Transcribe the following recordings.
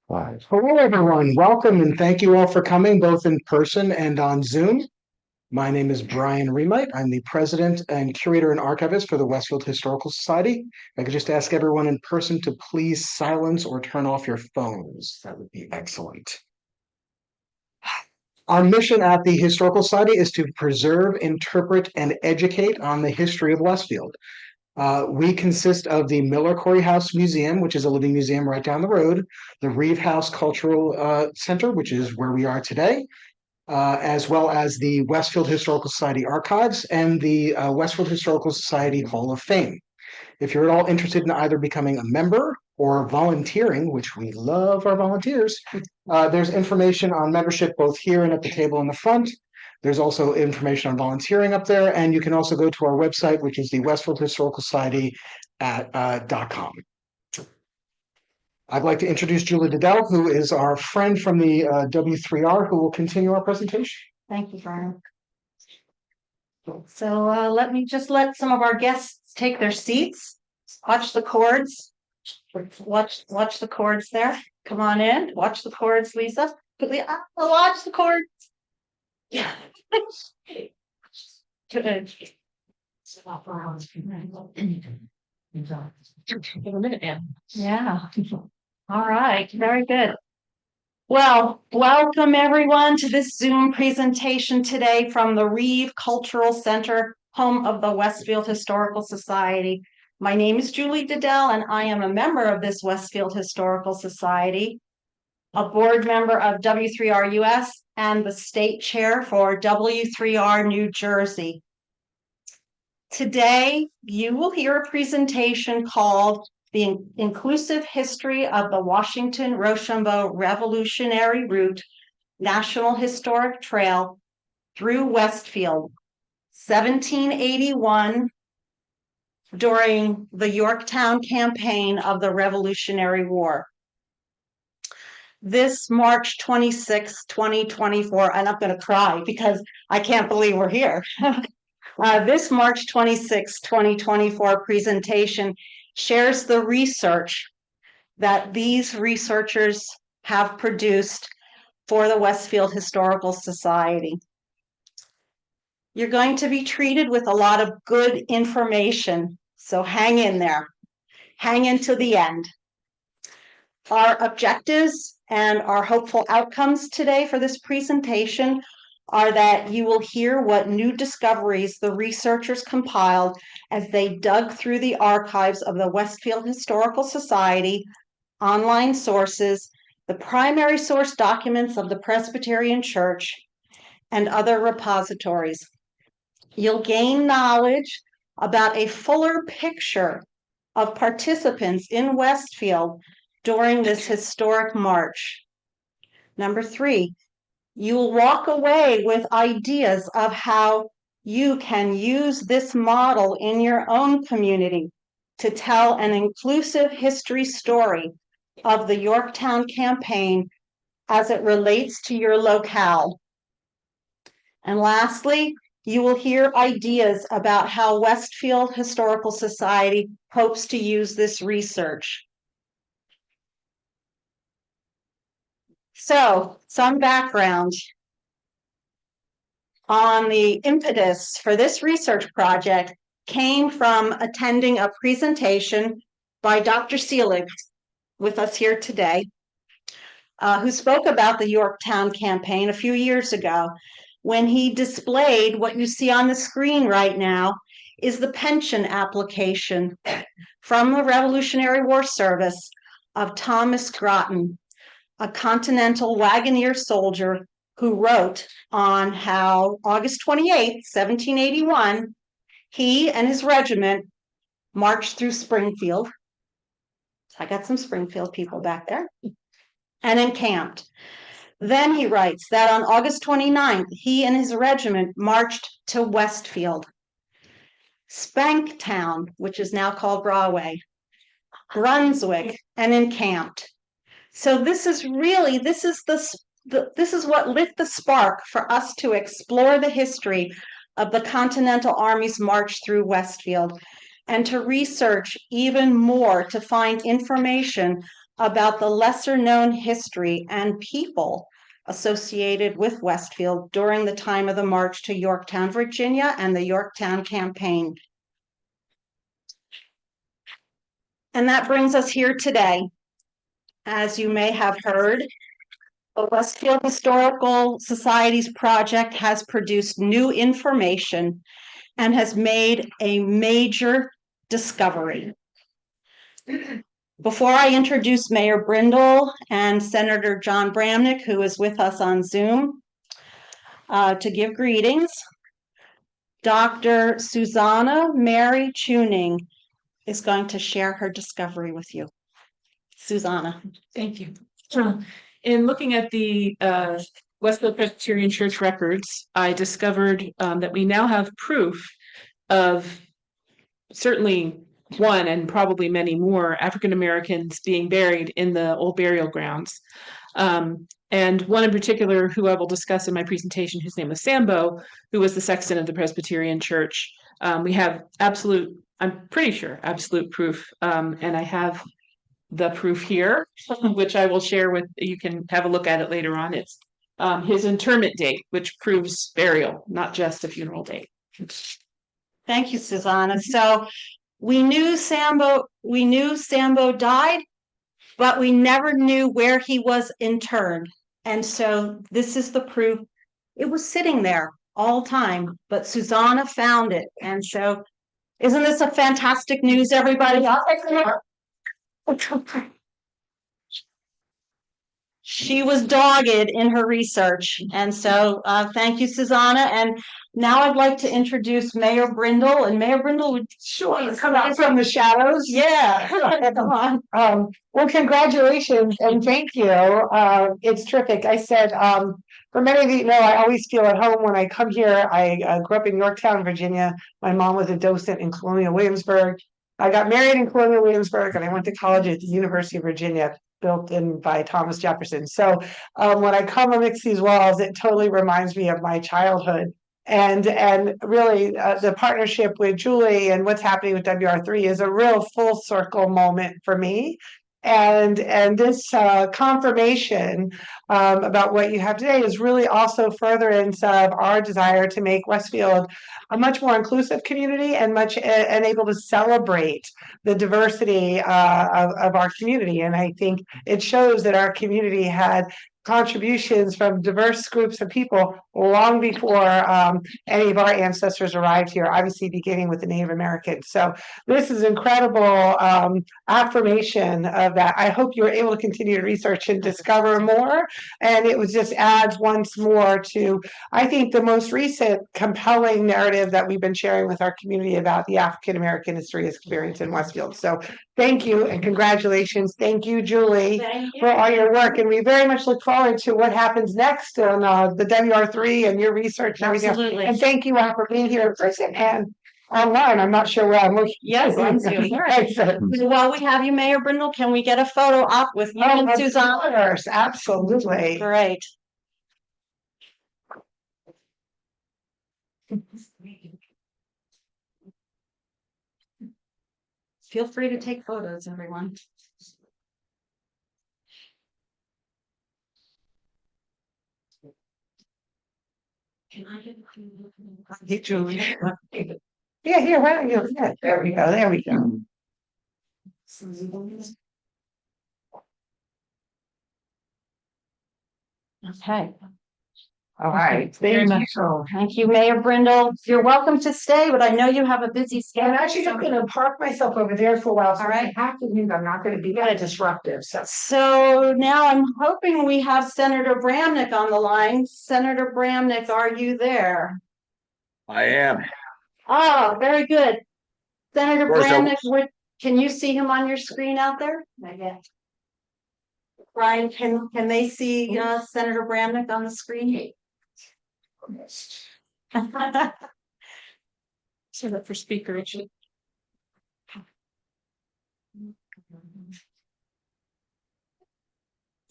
Five. Hello, everyone. Welcome and thank you all for coming, both in person and on Zoom. My name is Brian Remite. I'm the president and curator and archivist for the Westfield Historical Society. I could just ask everyone in person to please silence or turn off your phones. That would be excellent. Our mission at the Historical Society is to preserve, interpret, and educate on the history of Westfield. We consist of the Miller Corey House Museum, which is a living museum right down the road, the Reeve House Cultural Center, which is where we are today, as well as the Westfield Historical Society Archives and the Westfield Historical Society Hall of Fame. If you're at all interested in either becoming a member or volunteering, which we love our volunteers, there's information on membership both here and at the table in the front. There's also information on volunteering up there, and you can also go to our website, which is the Westfield Historical Society at .com. I'd like to introduce Julie Diddell, who is our friend from the W3R, who will continue our presentation. Thank you, Brian. So let me just let some of our guests take their seats. Watch the cords. Watch the cords there. Come on in. Watch the cords, Lisa. Watch the cords. Yeah. Good. Give a minute, man. Yeah. All right. Very good. Well, welcome everyone to this Zoom presentation today from the Reeve Cultural Center, home of the Westfield Historical Society. My name is Julie Diddell, and I am a member of this Westfield Historical Society, a board member of W3R US, and the state chair for W3R New Jersey. Today, you will hear a presentation called The Inclusive History of the Washington-Rochambeau Revolutionary Route National Historic Trail through Westfield, 1781, during the Yorktown campaign of the Revolutionary War. This March 26, 2024, and I'm going to cry because I can't believe we're here. This March 26, 2024 presentation shares the research that these researchers have produced for the Westfield Historical Society. You're going to be treated with a lot of good information, so hang in there. Hang in to the end. Our objectives and our hopeful outcomes today for this presentation are that you will hear what new discoveries the researchers compiled as they dug through the archives of the Westfield Historical Society, online sources, the primary source documents of the Presbyterian Church, and other repositories. You'll gain knowledge about a fuller picture of participants in Westfield during this historic march. Number 3, you will walk away with ideas of how you can use this model in your own community to tell an inclusive history story of the Yorktown campaign as it relates to your locale. And lastly, you will hear ideas about how Westfield Historical Society hopes to use this research. So, some background on the impetus for this research project came from attending a presentation by Dr. Seelig, with us here today, who spoke about the Yorktown campaign a few years ago when he displayed what you see on the screen right now is the pension application from the Revolutionary War Service of Thomas Groton, a Continental Wagoneer soldier who wrote on how August 28, 1781, he and his regiment marched through Springfield. So I got some Springfield people back there, and encamped. Then he writes that on August 29th, he and his regiment marched to Westfield, Spanktown, which is now called Rahway, Brunswick, and encamped. So this is what lit the spark for us to explore the history of the Continental Army's march through Westfield and to research even more to find information about the lesser-known history and people associated with Westfield during the time of the march to Yorktown, Virginia, and the Yorktown campaign. And that brings us here today. As you may have heard, the Westfield Historical Society's project has produced new information and has made a major discovery. Before I introduce Mayor Brindle and Senator John Bramnick, who is with us on Zoom, to give greetings, Dr. Susanna Mary Tuning is going to share her discovery with you. Susanna. Thank you. In looking at the Westfield Presbyterian Church records, I discovered that we now have proof of certainly one and probably many more African Americans being buried in the old burial grounds. And one in particular, who I will discuss in my presentation, whose name was Sambo, who was the sexton of the Presbyterian Church. We have absolute, I'm pretty sure, absolute proof. And I have the proof here, which I will share with you. Can have a look at it later on. It's his interment date, which proves burial, not just a funeral date. Thank you, Susanna. So we knew Sambo died, but we never knew where he was interned. And so this is the proof. It was sitting there all the time, but Susanna found it. And so isn't this a fantastic news, everybody? She was dogged in her research. And so thank you, Susanna. And now I'd like to introduce Mayor Brindle. And Mayor Brindle would come out from the shadows. Yeah, come on. Well, congratulations and thank you. It's terrific. I said, for many of you know, I always feel at home when I come here. I grew up in Yorktown, Virginia. My mom was a docent in Colonial Williamsburg. I got married in Colonial Williamsburg and I went to college at the University of Virginia, built in by Thomas Jefferson. So when I come amidst these walls, it totally reminds me of my childhood. And really the partnership with Julie and what's happening with WR3 is a real full circle moment for me. And this confirmation about what you have today is really also furtherance of our desire to make Westfield a much more inclusive community and able to celebrate the diversity of our community. And I think it shows that our community had contributions from diverse groups of people long before any of our ancestors arrived here, obviously beginning with the Native Americans. So this is incredible affirmation of that. I hope you were able to continue to research and discover more. And it was just adds once more to, I think, the most recent compelling narrative that we've been sharing with our community about the African American history experience in Westfield. So thank you and congratulations. Thank you, Julie, for all your work. And we very much look forward to what happens next on the WR3 and your research and everything. Absolutely. And thank you all for being here in person and online. I'm not sure where I'm looking. Yes, on Zoom. While we have you, Mayor Brindle, can we get a photo op with you and Susanna? Course, absolutely. Great. Feel free to take photos, everyone. Can I get Hey, Julie. Yeah, here, why don't you? Yeah, there we go. There we go. Okay. All right. Thank you. Thank you, Mayor Brindle. You're welcome to stay, but I know you have a busy schedule. I'm actually just going to park myself over there for a while. So All right. I have to leave. I'm not going to be disruptive. So now I'm hoping we have Senator Bramnick on the line. Senator Bramnick, are you there? I am. Oh, very good. Senator Of course, Bramnick, can you see him on your screen out there? Not yet. Brian, can they see Senator Bramnick on the screen? So that for speaker, it should.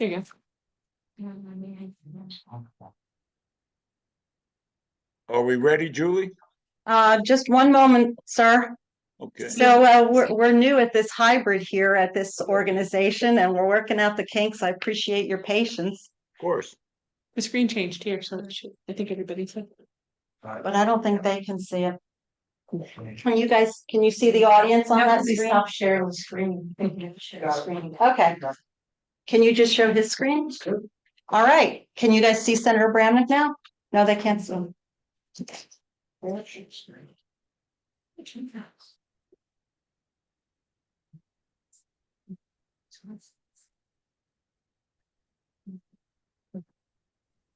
There you go. Are we ready, Julie? Just one moment, sir. Okay. So we're new at this hybrid here at this organization, and we're working out the kinks. I appreciate your patience, Of course. The screen changed here, so I think everybody said. but I don't think they can see it. Can you see the audience on that screen? Stop sharing the screen. Share the screen. Okay. Can you just show his screen? All right. Can you guys see Senator Bramnick now? No, they can't see him.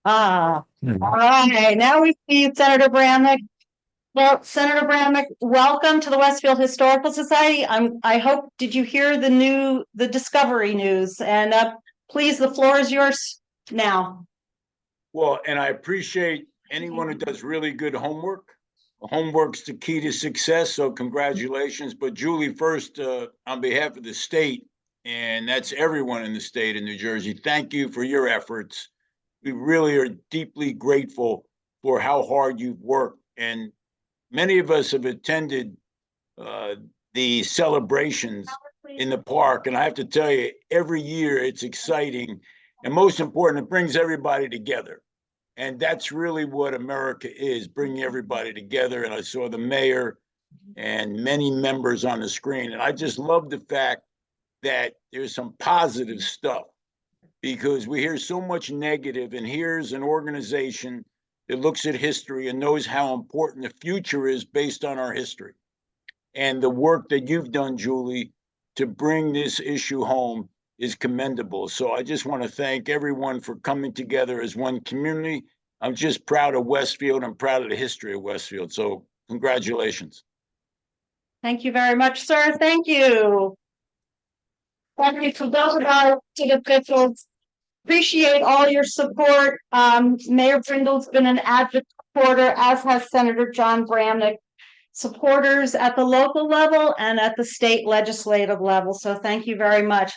All right. Now we see Senator Bramnick. Well, Senator Bramnick, welcome to the Westfield Historical Society. I hope, did you hear the Discovery news? And please, the floor is yours now. Well, and I appreciate anyone who does really good homework. Homework's the key to success, so congratulations. But Julie, first, on behalf of the state, and that's everyone in the state of New Jersey, thank you for your efforts. We really are deeply grateful for how hard you've worked. And many of us have attended the celebrations in the park. And I have to tell you, every year it's exciting. And most important, it brings everybody together. And that's really what America is, bringing everybody together. And I saw the mayor and many members on the screen. And I just love the fact that there's some positive stuff, because we hear so much negative, and here's an organization that looks at history and knows how important the future is based on our history. And the work that you've done, Julie, to bring this issue home is commendable. So I just want to thank everyone for coming together as one community. I'm just proud of Westfield. I'm proud of the history of Westfield. So congratulations. Thank you very much, sir. Thank you. Thank you to those of our city officials. Appreciate all your support. Mayor Brindle's been an advocate supporter, as has Senator John Bramnick. Supporters at the local level and at the state legislative level. So thank you very much.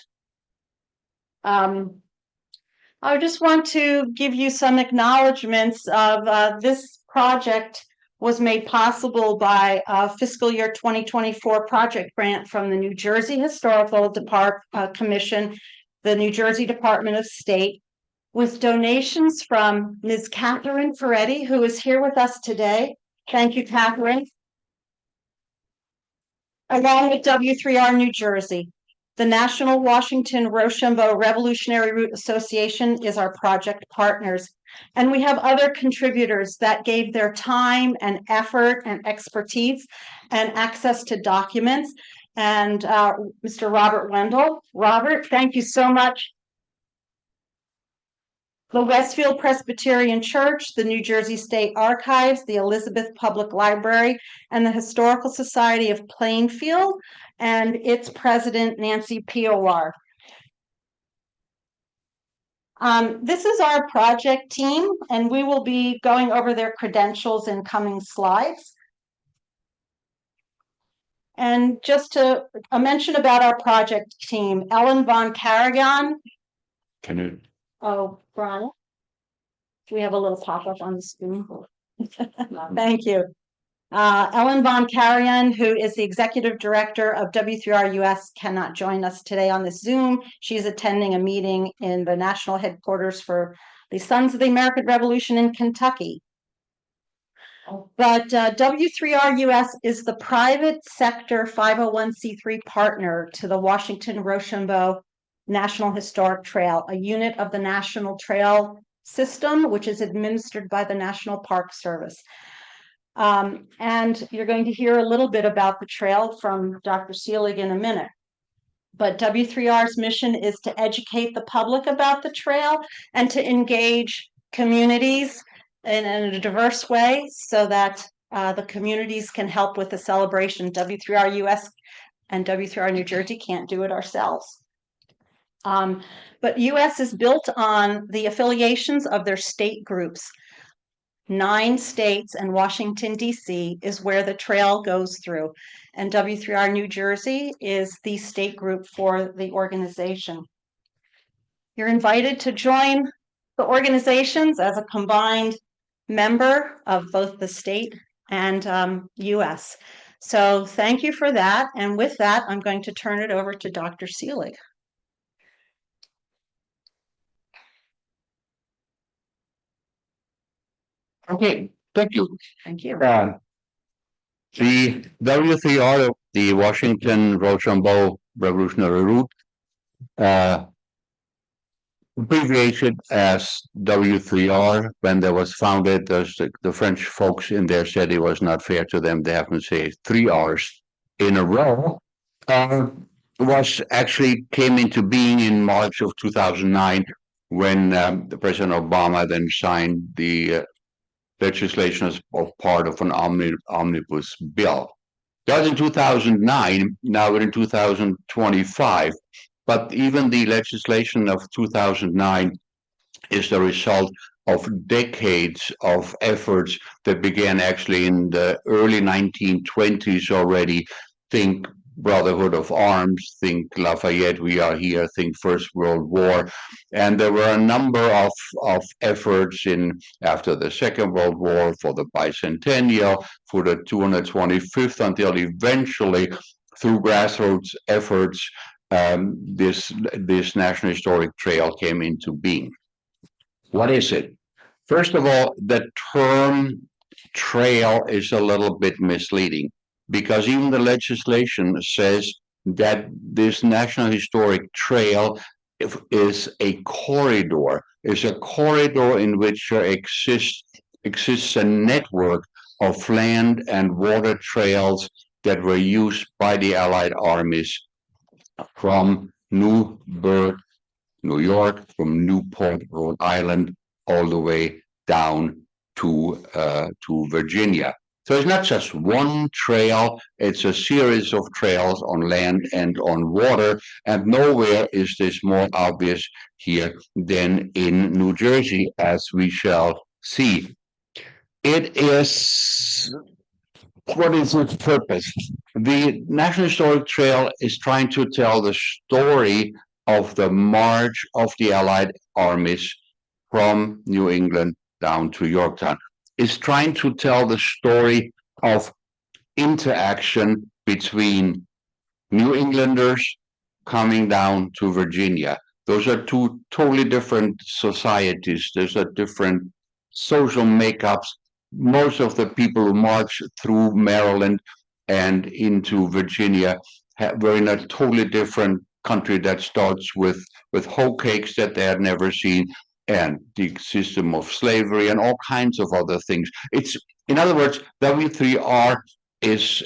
I just want to give you some acknowledgements of this project was made possible by fiscal year 2024 project grant from the New Jersey Historical Commission, the New Jersey Department of State, with donations from Ms. Catherine Ferretti, who is here with us today. Thank you, Catherine. Along with W3R New Jersey. The National Washington-Rochambeau Revolutionary Route Association is our project partners. And we have other contributors that gave their time and effort and expertise and access to documents. And Mr. Robert Wendell. Robert, thank you so much. The Westfield Presbyterian Church, the New Jersey State Archives, the Elizabeth Public Library, and the Historical Society of Plainfield, and its president, Nancy Piowar. This is our project team, and we will be going over their credentials in coming slides. And just to mention about our project team, Ellen von Karajan. Oh, Brian, we have a little pop-up on the screen. Thank you. Ellen von Karajan, who is the executive director of W3R US, cannot join us today on this Zoom. She's attending a meeting in the national headquarters for the Sons of the American Revolution in Kentucky. But W3R US is the private sector 501c3 partner to the Washington-Rochambeau National Historic Trail, a unit of the National Trail System, which is administered by the National Park Service. And you're going to hear a little bit about the trail from Dr. Seelig in a minute. But W3R's mission is to educate the public about the trail and to engage communities in a diverse way so that the communities can help with the celebration. W3R US and W3R New Jersey can't do it ourselves. But US is built on the affiliations of their state groups. 9 states and Washington, D.C. is where the trail goes through. And W3R New Jersey is the state group for the organization. You're invited to join the organizations as a combined member of both the state and US. So thank you for that. And with that, I'm going to turn it over to Dr. Seelig. Okay, thank you. Thank you. The W3R, the Washington-Rochambeau Revolutionary Route, abbreviated as W3R when that was founded. The French folks in there said it was not fair to them. They happen to say 3 R's in a row. Was actually came into being in March of 2009 when the President Obama then signed the legislation as part of an omnibus bill. That was in 2009, now we're in 2025. But even the legislation of 2009 is the result of decades of efforts that began actually in the early 1920s already. Think Brotherhood of Arms, think Lafayette, we are here, think First World War. And there were a number of efforts in after the Second World War for the bicentennial, for the 225th, until eventually, through grassroots efforts, this National Historic Trail came into being. What is it? First of all, the term trail is a little bit misleading because even the legislation says that this National Historic Trail is a corridor. It's a corridor in which there exists a network of land and water trails that were used by the Allied armies from Newburgh, New York, from Newport, Rhode Island, all the way down to Virginia. So it's not just one trail, it's a series of trails on land and on water, and nowhere is this more obvious here than in New Jersey, as we shall see. It is, what is its purpose? The National Historic Trail is trying to tell the story of the march of the Allied armies from New England down to Yorktown. It's trying to tell the story of interaction between New Englanders coming down to Virginia. Those are two totally different societies. There's a different social makeups. Most of the people who marched through Maryland and into Virginia were in a totally different country that starts with hoe cakes that they had never seen, and the system of slavery and all kinds of other things. It's, in other words, W3R is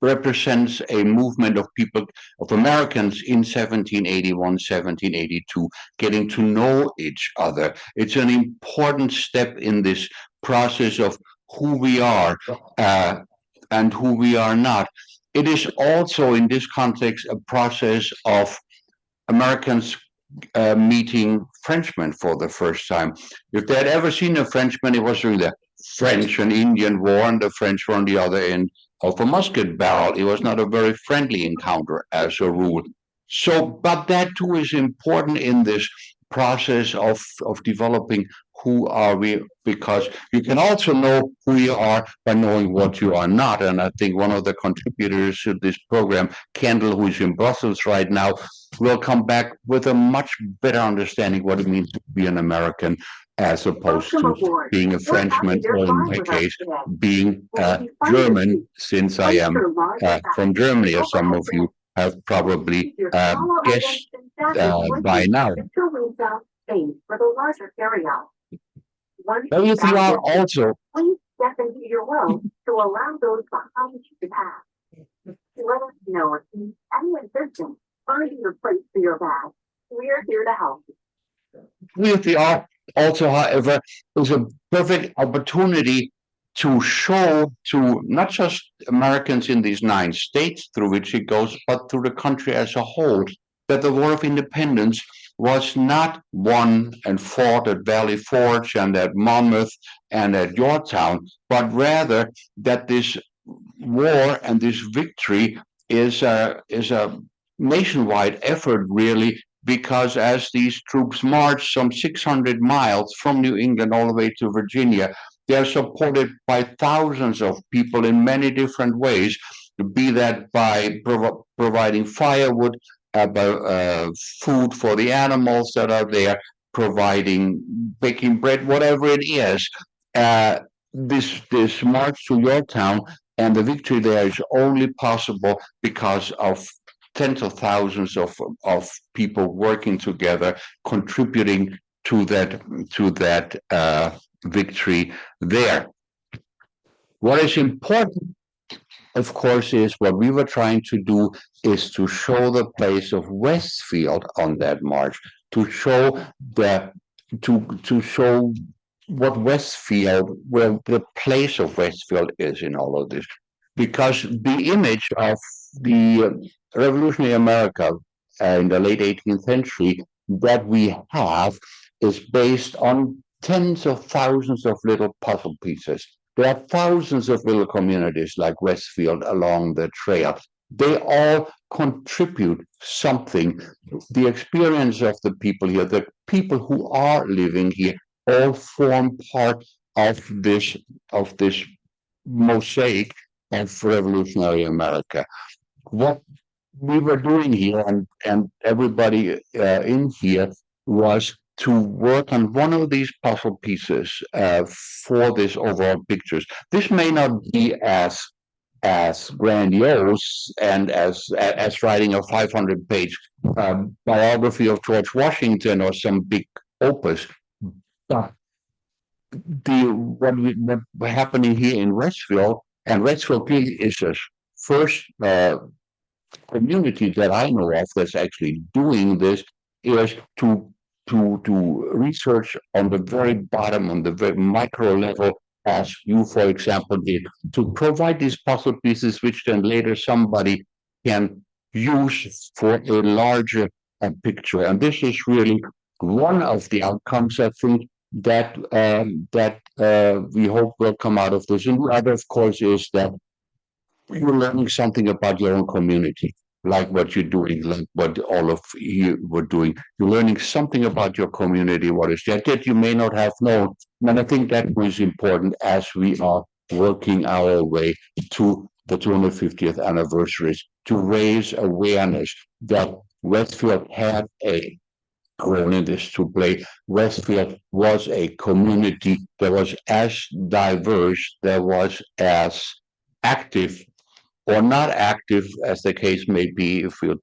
represents a movement of people, of Americans in 1781, 1782, getting to know each other. It's an important step in this process of who we are and who we are not. It is also, in this context, a process of Americans meeting Frenchmen for the first time. If they had ever seen a Frenchman, it was during the French and Indian War, and the French were on the other end of a musket barrel. It was not a very friendly encounter as a rule. So, but that too is important in this process of developing who are we, because you can also know who you are by knowing what you are not. And I think one of the contributors to this program, Kendall, who is in Brussels right now, will come back with a much better understanding what it means to be an American as opposed to being a Frenchman, or in my case, being German, since I am from Germany, as some of you have probably guessed by now. W3R also. Please step into your row to allow those behind you to pass. Let us know if you need any assistance finding your place for your bag. We're here to help you. W3R also, however, is a perfect opportunity to show to not just Americans in these 9 states through which it goes, but through the country as a whole, that the War of Independence was not won and fought at Valley Forge and at Monmouth and at Yorktown, but rather that this war and this victory is a nationwide effort, really, because as these troops marched some 600 miles from New England all the way to Virginia, They're supported by thousands of people in many different ways, be that by providing firewood, food for the animals that are there, providing baking bread, whatever it is. This march to your town and the victory there is only possible because of tens of thousands of people working together, contributing to that victory there. What is important, of course, is what we were trying to do is to show the place of Westfield on that march, to show to show what Westfield, where the place of Westfield is in all of this, because the image of the revolutionary America in the late 18th century that we have is based on tens of thousands of little puzzle pieces. There are thousands of little communities like Westfield along the trail. They all contribute something. The experience of the people here, the people who are living here, all form part of this mosaic of revolutionary America. What we were doing here, and everybody in here, was to work on one of these puzzle pieces for this overall pictures. This may not be as grandiose and as writing a 500-page biography of George Washington or some big opus, but what's happening here in Westfield, and Westfield is the first community that I know of that's actually doing this, is to research on the very bottom, on the very micro level, as you, for example, did, to provide these puzzle pieces, which then later somebody can use for a larger picture. And this is really one of the outcomes, I think, that we hope will come out of this. And the other, of course, is that you're learning something about your own community, like what you're doing, like what all of you were doing. You're learning something about your community, what is that you may not have known. And I think that was important as we are working our way to the 250th anniversaries, to raise awareness that Westfield had a role in this to play. Westfield was a community that was as diverse, that was as active or not active, as the case may be, if it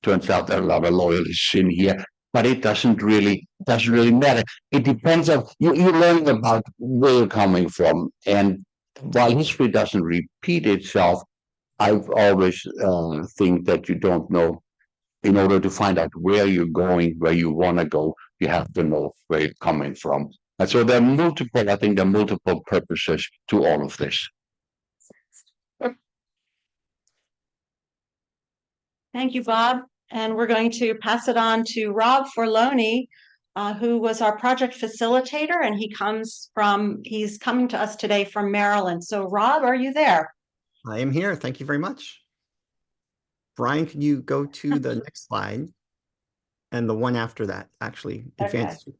turns out there are a lot of loyalists in here, but it doesn't really matter. It depends on you're learning about where you're coming from, and while history doesn't repeat itself, I've always think that you don't know. In order to find out where you're going, where you want to go, you have to know where you're coming from. And so there are multiple purposes to all of this. Thank you, Bob. And we're going to pass it on to Rob Forloni, who was our project facilitator, and he's coming to us today from Maryland. So Rob, are you there? I am here. Thank you very much. Brian, can you go to the next slide? And the one after that, actually. Advanced. Okay.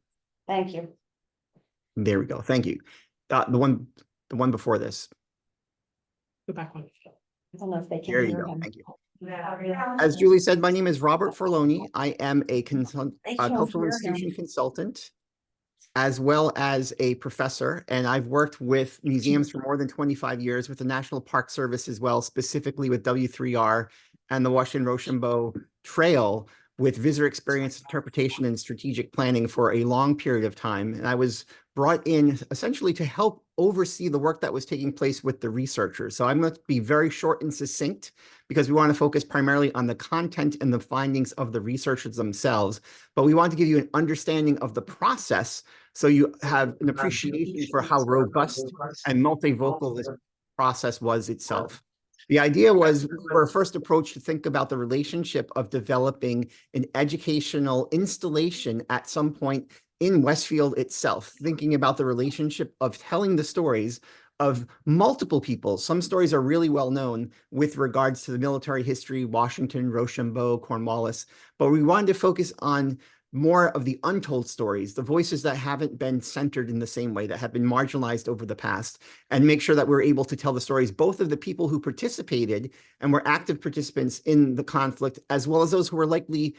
Thank you. There we go. Thank you. The one before this. Go back one. I don't know if they can There you hear go. him. Thank you. As Julie said, my name is Robert Forloni. I am a cultural hear institution him. consultant, as well as a professor. And I've worked with museums for more than 25 years, with the National Park Service as well, specifically with W3R and the Washington-Rochambeau Trail, with visitor experience interpretation and strategic planning for a long period of time. And I was brought in essentially to help oversee the work that was taking place with the researchers. So I'm going to be very short and succinct, because we want to focus primarily on the content and the findings of the researchers themselves. But we want to give you an understanding of the process, so you have an appreciation for how robust and multivocal this process was itself. The idea was, we were first approached to think about the relationship of developing an educational installation at some point in Westfield itself, thinking about the relationship of telling the stories of multiple people. Some stories are really well known with regards to the military history, Washington, Rochambeau, Cornwallis, but we wanted to focus on more of the untold stories, the voices that haven't been centered in the same way, that have been marginalized over the past, and make sure that we're able to tell the stories, both of the people who participated and were active participants in the conflict, as well as those who were likely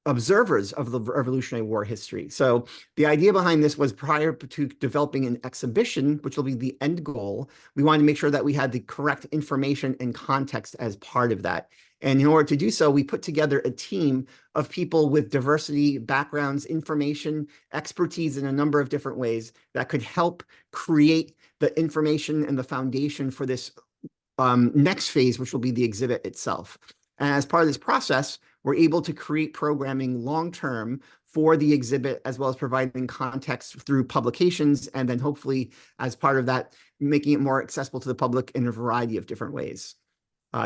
observers of the Revolutionary War history. So the idea behind this was, prior to developing an exhibition, which will be the end goal, we wanted to make sure that we had the correct information and context as part of that. And in order to do so, we put together a team of people with diversity, backgrounds, information, expertise in a number of different ways that could help create the information and the foundation for this next phase, which will be the exhibit itself. And as part of this process, we're able to create programming long-term for the exhibit, as well as providing context through publications, and then hopefully, as part of that, making it more accessible to the public in a variety of different ways.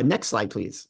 Next slide, please.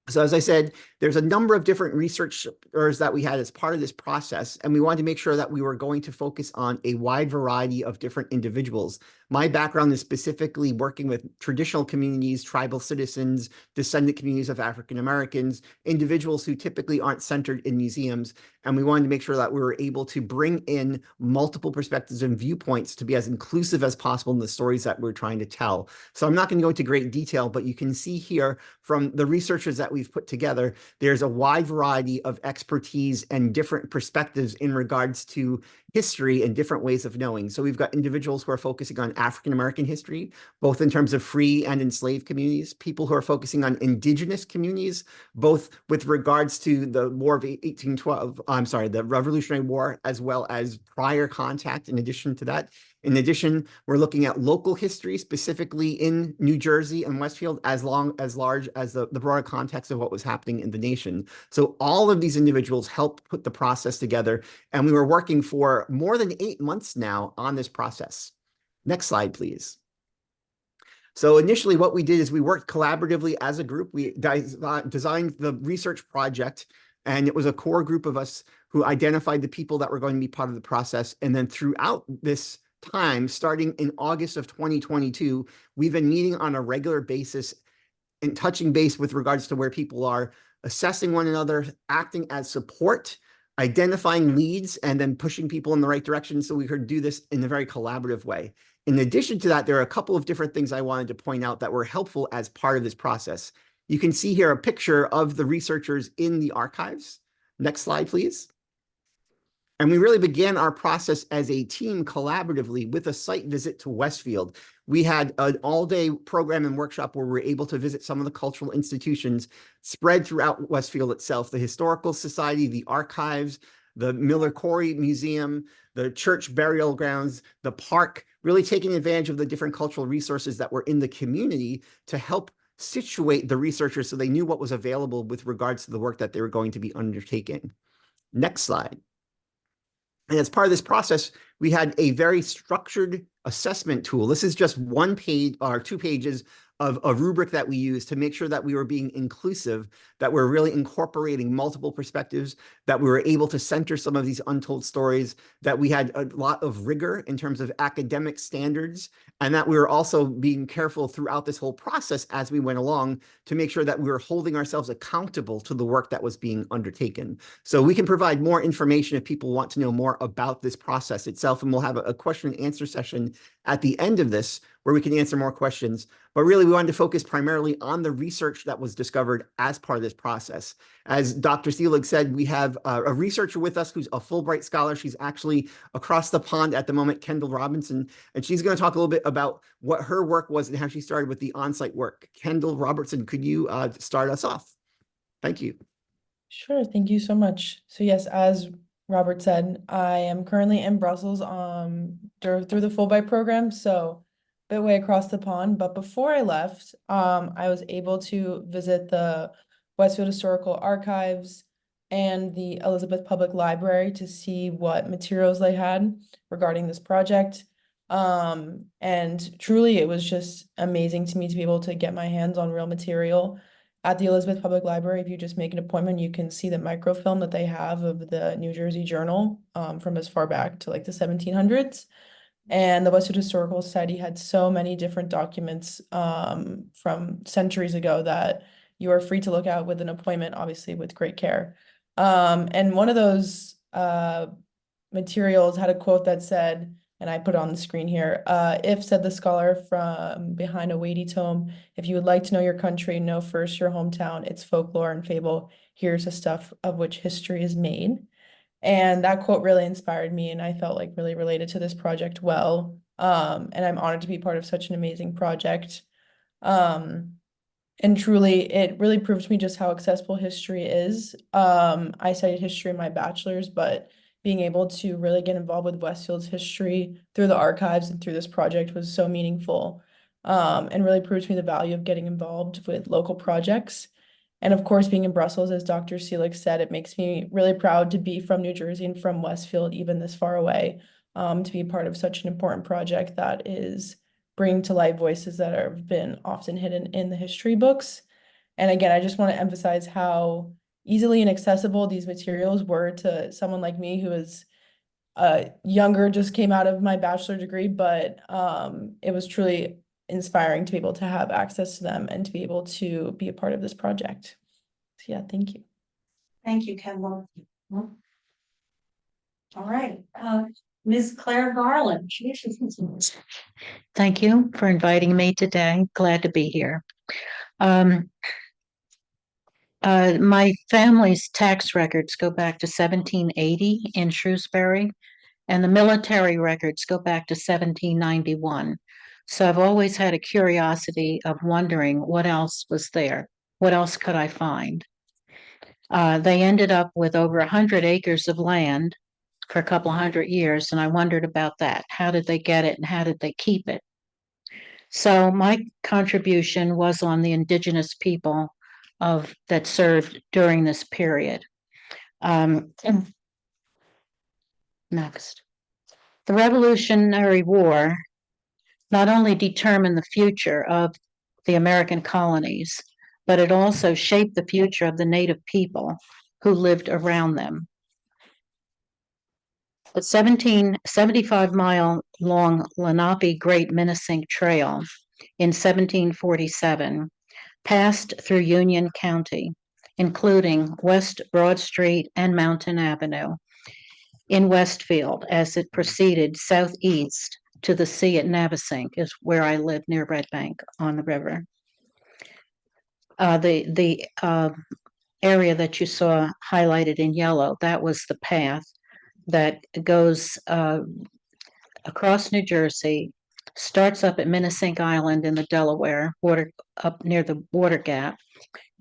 So as I said, there's a number of different researchers that we had as part of this process, and we wanted to make sure that we were going to focus on a wide variety of different individuals. My background is specifically working with traditional communities, tribal citizens, descendant communities of African Americans, individuals who typically aren't centered in museums. And we wanted to make sure that we were able to bring in multiple perspectives and viewpoints to be as inclusive as possible in the stories that we're trying to tell. So I'm not going to go into great detail, but you can see here from the researchers that we've put together, there's a wide variety of expertise and different perspectives in regards to history and different ways of knowing. So we've got individuals who are focusing on African American history, both in terms of free and enslaved communities, people who are focusing on indigenous communities, both with regards to the War of 1812, the Revolutionary War, as well as prior contact in addition to that. In addition, we're looking at local history, specifically in New Jersey and Westfield, as large as the broader context of what was happening in the nation. So all of these individuals helped put the process together, and we were working for more than 8 months now on this process. Next slide, please. So initially what we did is we worked collaboratively as a group. We designed the research project, and it was a core group of us who identified the people that were going to be part of the process. And then throughout this time, starting in August of 2022, we've been meeting on a regular basis and touching base with regards to where people are, assessing one another, acting as support, identifying leads, and then pushing people in the right direction. So we could do this in a very collaborative way. In addition to that, there are a couple of different things I wanted to point out that were helpful as part of this process. You can see here a picture of the researchers in the archives. Next slide, please. And we really began our process as a team collaboratively with a site visit to Westfield. We had an all-day program and workshop where we were able to visit some of the cultural institutions spread throughout Westfield itself, the Historical Society, the archives, the Miller Corey Museum, the church burial grounds, the park, really taking advantage of the different cultural resources that were in the community to help situate the researchers so they knew what was available with regards to the work that they were going to be undertaking. Next slide. And as part of this process, we had a very structured assessment tool. This is just 1 page or 2 pages of a rubric that we use to make sure that we were being inclusive, that we're really incorporating multiple perspectives, that we were able to center some of these untold stories, that we had a lot of rigor in terms of academic standards, and that we were also being careful throughout this whole process as we went along to make sure that we were holding ourselves accountable to the work that was being undertaken. So we can provide more information if people want to know more about this process itself, and we'll have a question and answer session at the end of this where we can answer more questions. But really, we wanted to focus primarily on the research that was discovered as part of this process. As Dr. Seelig said, we have a researcher with us who's a Fulbright scholar. She's actually across the pond at the moment, Kendall Robinson, and she's going to talk a little bit about what her work was and how she started with the on-site work. Kendall Robertson, could you start us off? Thank you. Sure, thank you so much. So yes, as Robert said, I am currently in Brussels through the Fulbright program, so a bit way across the pond. But before I left, I was able to visit the Westfield Historical Archives and the Elizabeth Public Library to see what materials they had regarding this project. And truly, it was just amazing to me to be able to get my hands on real material. At the Elizabeth Public Library, if you just make an appointment, you can see the microfilm that they have of the New Jersey Journal from as far back to like the 1700s. And the Westfield Historical Society had so many different documents from centuries ago that you are free to look at with an appointment, obviously with great care. And one of those materials had a quote that said, and I put it on the screen here, if, said the scholar from behind a weighty tome, if you would like to know your country, know first your hometown, its folklore and fable, here's the stuff of which history is made. And that quote really inspired me, and I felt like really related to this project well. And I'm honored to be part of such an amazing project. And truly, it really proved to me just how accessible history is. I studied history in my bachelor's, but being able to really get involved with Westfield's history through the archives and through this project was so meaningful. And really proved to me the value of getting involved with local projects. And of course, being in Brussels, as Dr. Seelig said, it makes me really proud to be from New Jersey and from Westfield, even this far away, to be part of such an important project that is bringing to light voices that have been often hidden in the history books. And again, I just want to emphasize how easily and accessible these materials were to someone like me who is younger, just came out of my bachelor degree, but it was truly inspiring to be able to have access to them and to be able to be a part of this project. So yeah, thank you. Thank you, Kendall. All right, Ms. Claire Garland. Thank you for inviting me today. Glad to be here. My family's tax records go back to 1780 in Shrewsbury, and the military records go back to 1791. So I've always had a curiosity of wondering what else was there. What else could I find? They ended up with over 100 acres of land for a couple hundred years, and I wondered about that. How did they get it and how did they keep it? So my contribution was on the indigenous people that served during this period. Next. The Revolutionary War not only determined the future of the American colonies, but it also shaped the future of the native people who lived around them. The 75-mile long Lenape Great Menacing Trail in 1747 passed through Union County, including West Broad Street and Mountain Avenue in Westfield as it proceeded southeast to the sea at Navesink, is where I live near Red Bank on the river. The area that you saw highlighted in yellow, that was the path that goes across New Jersey, starts up at Minisink Island in the Delaware, up near the water gap,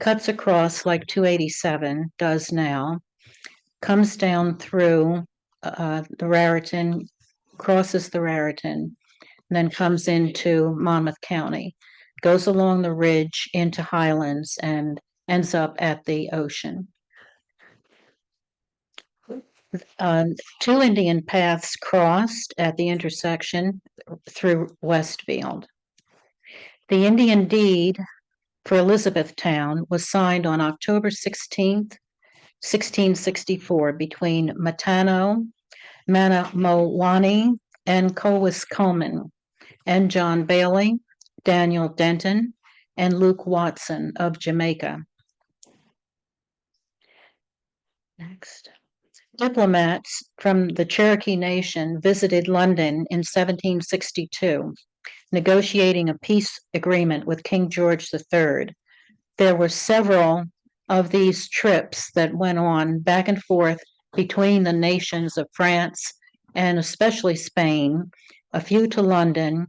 cuts across like 287 does now, comes down through the Raritan, crosses the Raritan, and then comes into Monmouth County, goes along the ridge into Highlands and ends up at the ocean. Two Indian paths crossed at the intersection through Westfield. The Indian deed for Elizabethtown was signed on October 16th, 1664 between Matano, Manamowani, and Cowiscomin, and John Bailey, Daniel Denton, and Luke Watson of Jamaica. Next. Diplomats from the Cherokee Nation visited London in 1762, negotiating a peace agreement with King George III. There were several of these trips that went on back and forth between the nations of France and especially Spain, a few to London,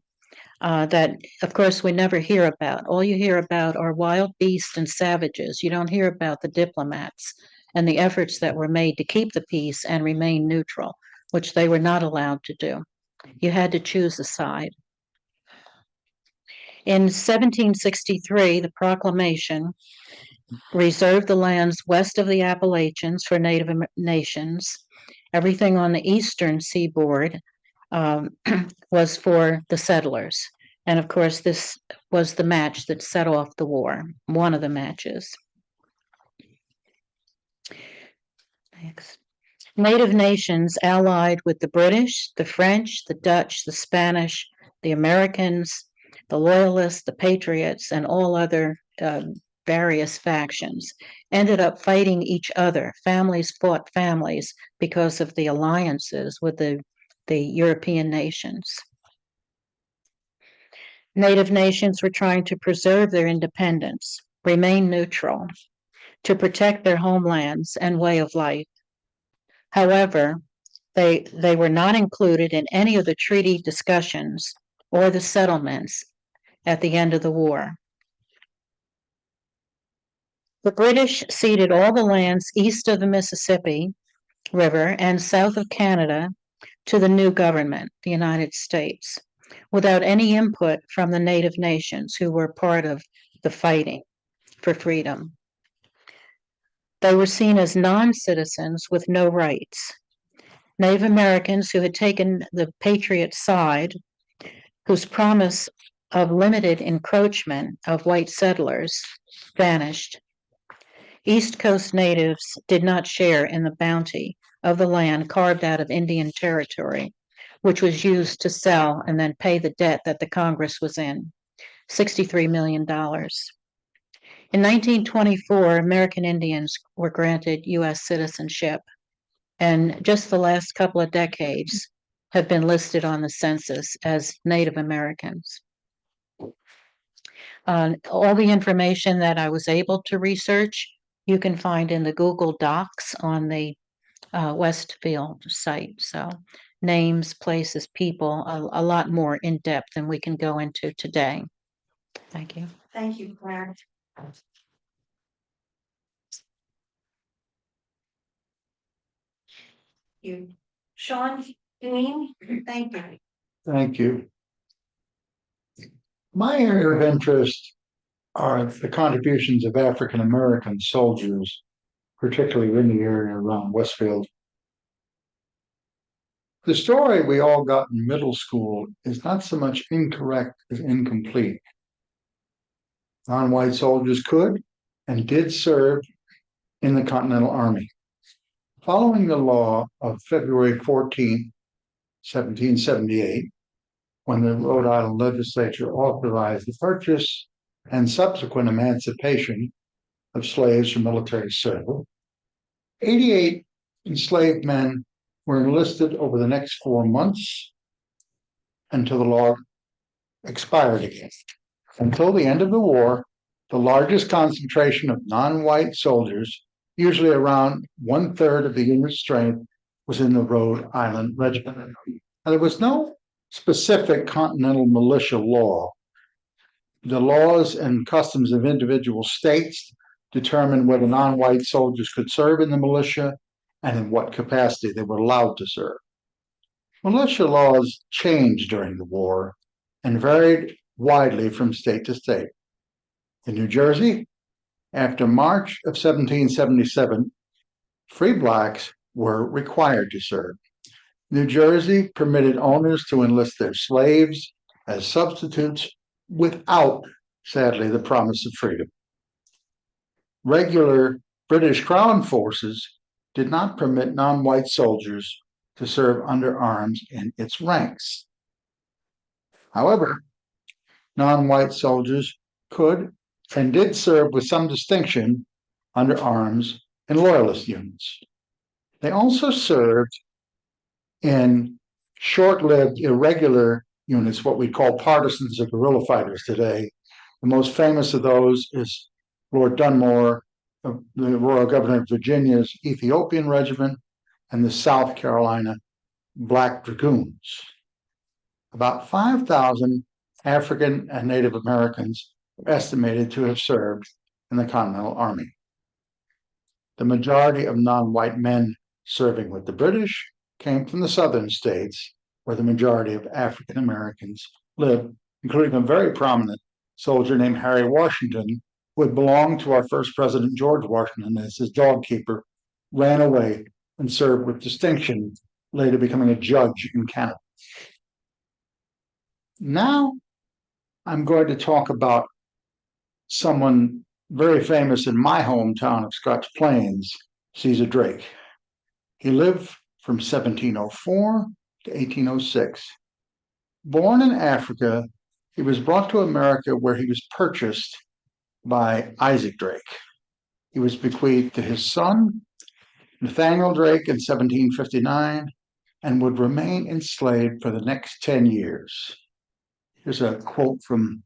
that, of course, we never hear about. All you hear about are wild beasts and savages. You don't hear about the diplomats and the efforts that were made to keep the peace and remain neutral, which they were not allowed to do. You had to choose a side. In 1763, the proclamation reserved the lands west of the Appalachians for Native nations. Everything on the eastern seaboard was for the settlers. And of course, this was the match that set off the war, one of the matches. Next. Native nations allied with the British, the French, the Dutch, the Spanish, the Americans, the Loyalists, the Patriots, and all other various factions, ended up fighting each other. Families fought families because of the alliances with the European nations. Native nations were trying to preserve their independence, remain neutral, to protect their homelands and way of life. However, they were not included in any of the treaty discussions or the settlements at the end of the war. The British ceded all the lands east of the Mississippi River and south of Canada to the new government, the United States, without any input from the native nations who were part of the fighting for freedom. They were seen as non-citizens with no rights. Native Americans who had taken the Patriot side, whose promise of limited encroachment of white settlers vanished. East Coast natives did not share in the bounty of the land carved out of Indian territory, which was used to sell and then pay the debt that the Congress was in, $63 million. In 1924, American Indians were granted U.S. citizenship, and just the last couple of decades have been listed on the census as Native Americans. All the information that I was able to research, you can find in the Google Docs on the Westfield site. So names, places, people, a lot more in depth than we can go into today. Thank you. Thank you, Claire. You, Sean, Janine, thank you. Thank you. My area of interest are the contributions of African American soldiers, particularly in the area around Westfield. The story we all got in middle school is not so much incorrect as incomplete. Non-white soldiers could and did serve in the Continental Army. Following the law of February 14, 1778, when the Rhode Island legislature authorized the purchase and subsequent emancipation of slaves from military service, 88 enslaved men were enlisted over the next 4 months until the law expired again. Until the end of the war, the largest concentration of non-white soldiers, usually around 1/3 of the unit's strength, was in the Rhode Island Regiment. Now, there was no specific continental militia law. The laws and customs of individual states determined whether non-white soldiers could serve in the militia and in what capacity they were allowed to serve. Militia laws changed during the war and varied widely from state to state. In New Jersey, after March of 1777, free blacks were required to serve. New Jersey permitted owners to enlist their slaves as substitutes without, sadly, the promise of freedom. Regular British Crown forces did not permit non-white soldiers to serve under arms in its ranks. However, non-white soldiers could and did serve with some distinction under arms in loyalist units. They also served in short-lived, irregular units, what we call partisans or guerrilla fighters today. The most famous of those is Lord Dunmore, the Royal Governor of Virginia's Ethiopian Regiment, and the South Carolina Black Dragoons. About 5,000 African and Native Americans are estimated to have served in the Continental Army. The majority of non-white men serving with the British came from the southern states, where the majority of African Americans lived, including a very prominent soldier named Harry Washington, who had belonged to our first president, George Washington, as his dog keeper, ran away and served with distinction, later becoming a judge in Canada. Now, I'm going to talk about someone very famous in my hometown of Scotch Plains, Caesar Drake. He lived from 1704 to 1806. Born in Africa, he was brought to America where he was purchased by Isaac Drake. He was bequeathed to his son, Nathaniel Drake, in 1759, and would remain enslaved for the next 10 years. Here's a quote from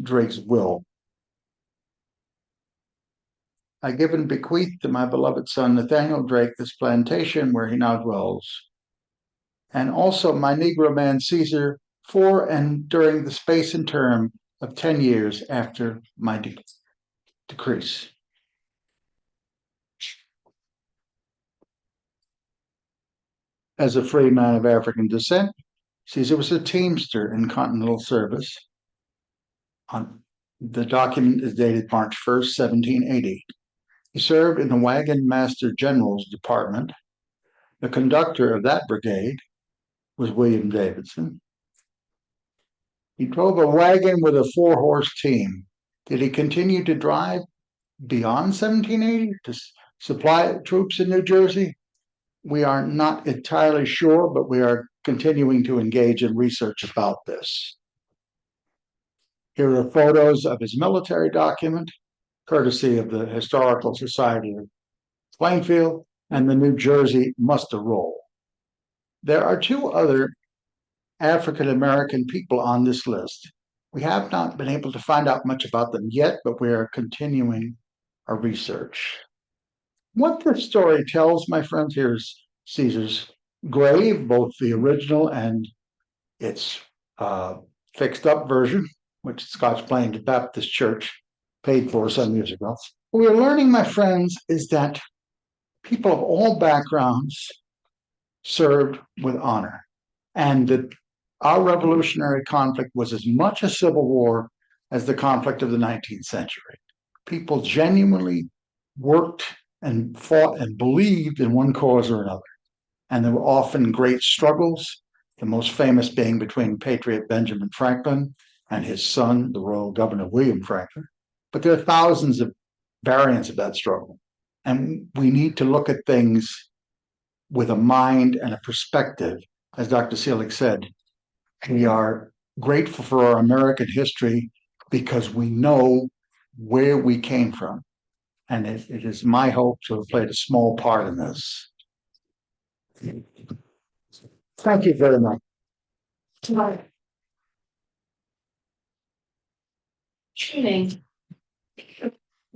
Drake's will. I give and bequeath to my beloved son, Nathaniel Drake, this plantation where he now dwells, and also my Negro man Caesar, for and during the space and term of 10 years after my decrease. As a free man of African descent, Caesar was a teamster in continental service. The document is dated March 1st, 1780. He served in the Wagon Master General's Department. The conductor of that brigade was William Davidson. He drove a wagon with a 4-horse team. Did he continue to drive beyond 1780 to supply troops in New Jersey? We are not entirely sure, but we are continuing to engage in research about this. Here are photos of his military document, courtesy of the Historical Society of Plainfield and the New Jersey muster roll. There are 2 other African American people on this list. We have not been able to find out much about them yet, but we are continuing our research. What this story tells, my friends, here is Caesar's grave, both the original and its fixed up version, which Scotch Plains Baptist Church paid for some years ago. What we're learning, my friends, is that people of all backgrounds served with honor, and that our revolutionary conflict was as much a civil war as the conflict of the 19th century. People genuinely worked and fought and believed in one cause or another. And there were often great struggles, the most famous being between Patriot Benjamin Franklin and his son, the Royal Governor William Franklin. But there are thousands of variants of that struggle. And we need to look at things with a mind and a perspective. As Dr. Seelig said, we are grateful for our American history because we know where we came from. And it is my hope to have played a small part in this. Thank you very much.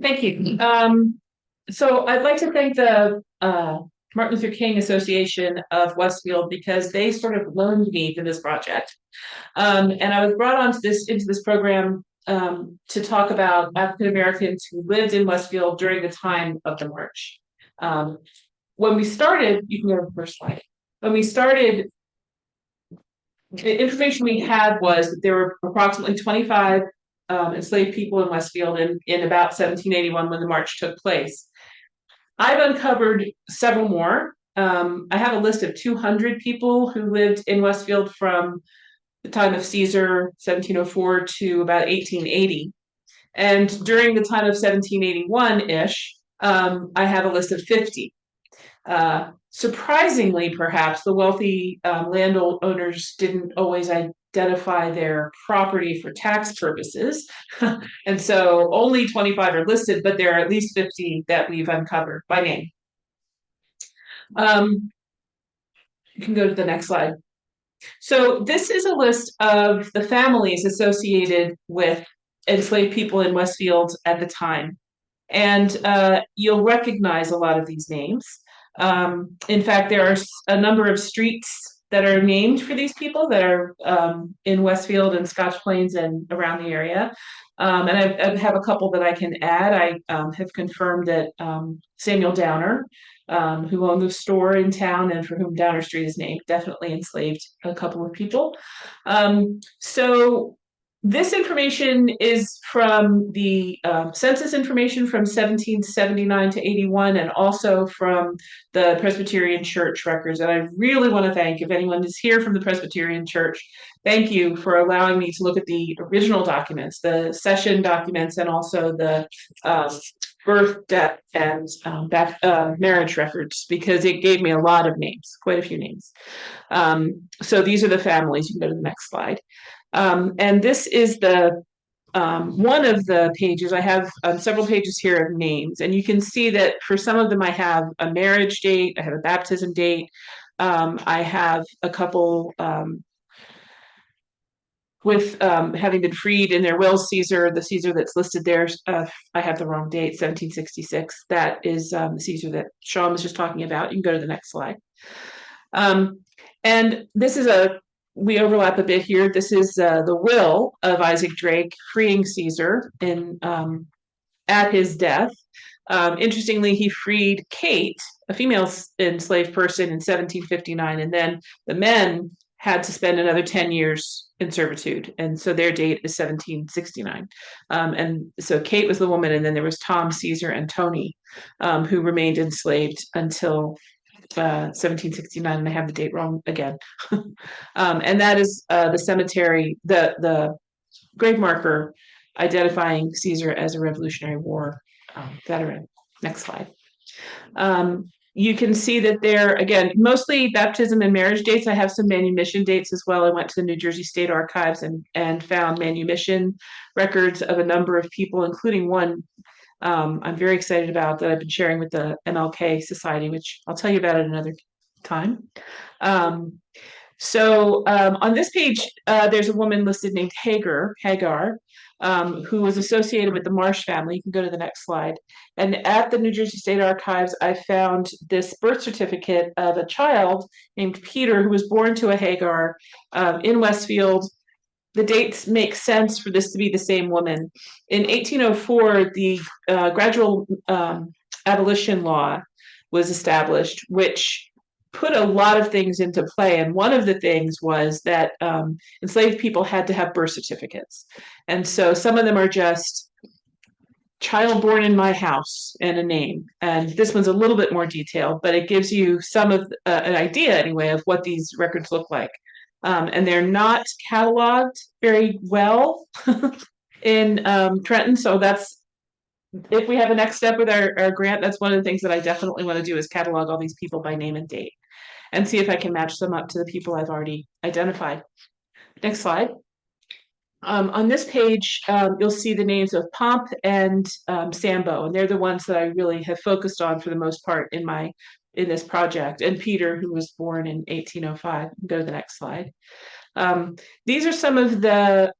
Thank you. So I'd like to thank the Martin Luther King Association of Westfield because they sort of loaned me to this project. And I was brought into this program to talk about African Americans who lived in Westfield during the time of the march. When we started, you can go to the first slide. When we started, the information we had was that there were approximately 25 enslaved people in Westfield in about 1781 when the march took place. I've uncovered several more. I have a list of 200 people who lived in Westfield from the time of Caesar, 1704 to about 1880. And during the time of 1781-ish, I have a list of 50. Surprisingly, perhaps, the wealthy landowners didn't always identify their property for tax purposes. And so only 25 are listed, but there are at least 50 that we've uncovered by name. You can go to the next slide. So this is a list of the families associated with enslaved people in Westfield at the time. And you'll recognize a lot of these names. In fact, there are a number of streets that are named for these people that are in Westfield and Scotch Plains and around the area. And I have a couple that I can add. I have confirmed that Samuel Downer, who owned the store in town and for whom Downer Street is named, definitely enslaved a couple of people. So this information is from the census information from 1779 to 81 and also from the Presbyterian Church records. And I really want to thank, if anyone is here from the Presbyterian Church, thank you for allowing me to look at the original documents, the session documents, and also the birth, death, and marriage records, because it gave me a lot of names, quite a few names. So these are the families. You can go to the next slide. And this is the one of the pages, I have several pages here of names, and you can see that for some of them I have a marriage date, I have a baptism date, I have a couple with having been freed in their will. Caesar, the Caesar that's listed there, I have the wrong date, 1766. That is the Caesar that Sean was just talking about. You can go to the next slide. And this is we overlap a bit here. This is the will of Isaac Drake freeing Caesar at his death. Interestingly, he freed Kate, a female enslaved person, in 1759, and then the men had to spend another 10 years in servitude, and so their date is 1769. And so Kate was the woman, and then there was Tom, Caesar, and Tony, who remained enslaved until 1769, and I have the date wrong again. And that is the cemetery, the grave marker identifying Caesar as a Revolutionary War veteran. Next slide. You can see that there, again, mostly baptism and marriage dates. I have some manumission dates as well. I went to the New Jersey State Archives and found manumission records of a number of people, including one I'm very excited about that I've been sharing with the MLK Society, which I'll tell you about at another time. On this page, there's a woman listed named Hagar, who was associated with the Marsh family. You can go to the next slide. And at the New Jersey State Archives, I found this birth certificate of a child named Peter, who was born to a Hagar in Westfield. The dates make sense for this to be the same woman. In 1804, the gradual abolition law was established, which put a lot of things into play. And one of the things was that enslaved people had to have birth certificates. And so some of them are just child born in my house and a name. And this one's a little bit more detailed, but it gives you some of an idea anyway of what these records look like. And they're not cataloged very well in Trenton. So that's, if we have a next step with our grant, that's one of the things that I definitely want to do is catalog all these people by name and date and see if I can match them up to the people I've already identified. Next slide. On this page, you'll see the names of Pomp and Sambo, and they're the ones that I really have focused on for the most part in this project, and Peter, who was born in 1805. Go to the next slide. These are some of the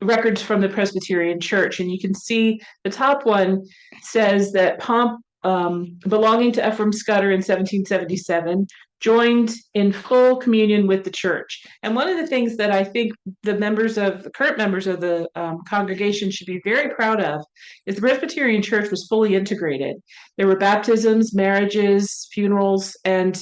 records from the Presbyterian Church, and you can see the top one says that Pomp, belonging to Ephraim Scudder in 1777, joined in full communion with the church. And one of the things that I think the current members of the congregation should be very proud of is the Presbyterian Church was fully integrated. There were baptisms, marriages, funerals, and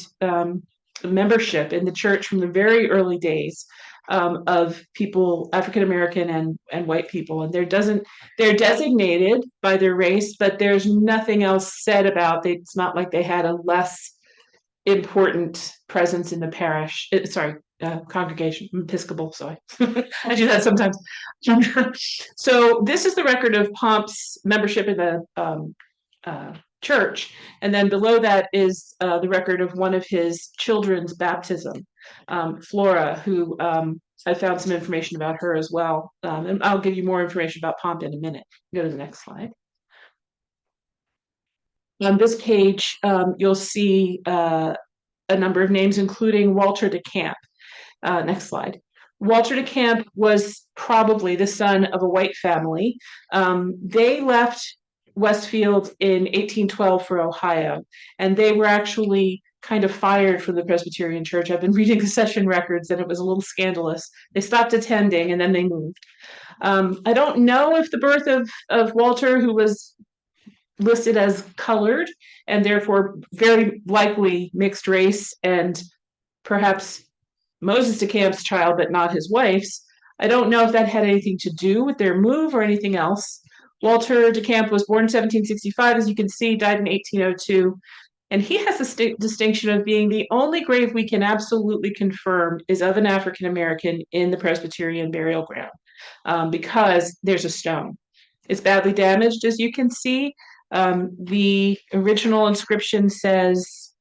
membership in the church from the very early days of people, African American and white people, and they're designated by their race, but there's nothing else said about it. It's not like they had a less important presence in the parish. Congregation, Episcopal. Sorry, I do that sometimes. So this is the record of Pomp's membership in the church, and then below that is the record of one of his children's baptism, Flora, who I found some information about her as well, and I'll give you more information about Pomp in a minute. Go to the next slide. On this page, you'll see a number of names, including Walter de Camp. Next slide. Walter de Camp was probably the son of a white family. They left Westfield in 1812 for Ohio, and they were actually kind of fired from the Presbyterian Church. I've been reading the session records, and it was a little scandalous. They stopped attending, and then they moved. I don't know if the birth of Walter, who was listed as colored and therefore very likely mixed race, and perhaps Moses de Camp's child, but not his wife's. I don't know if that had anything to do with their move or anything else. Walter de Camp was born in 1765, as you can see, died in 1802. And he has the distinction of being the only grave we can absolutely confirm is of an African American in the Presbyterian burial ground, because there's a stone. It's badly damaged, as you can see. The original inscription says,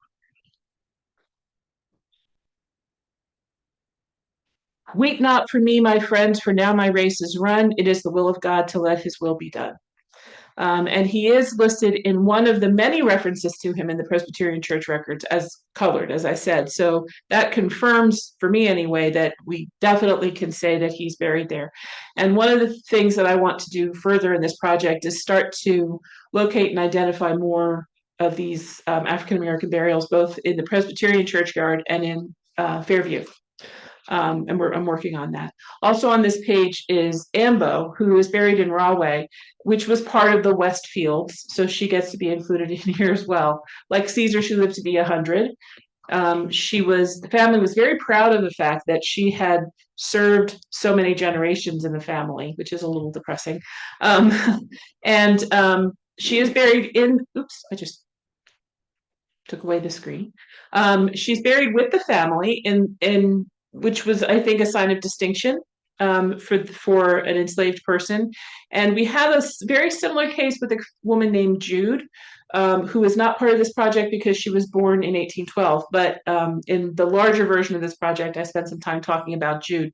Weep not for me, my friends, for now my race is run. It is the will of God to let his will be done. And he is listed in one of the many references to him in the Presbyterian Church records as colored, as I said. So that confirms, for me anyway, that we definitely can say that he's buried there. And one of the things that I want to do further in this project is start to locate and identify more of these African-American burials, both in the Presbyterian churchyard and in Fairview. And I'm working on that. Also on this page is Ambo, who is buried in Rahway, which was part of the Westfields. So she gets to be included in here as well. Like Caesar, she lived to be 100. The family was very proud of the fact that she had served so many generations in the family, which is a little depressing. She is buried in, oops, I just took away the screen. She's buried with the family in which was, I think, a sign of distinction for an enslaved person. And we have a very similar case with a woman named Jude, who is not part of this project because she was born in 1812. But in the larger version of this project, I spent some time talking about Jude,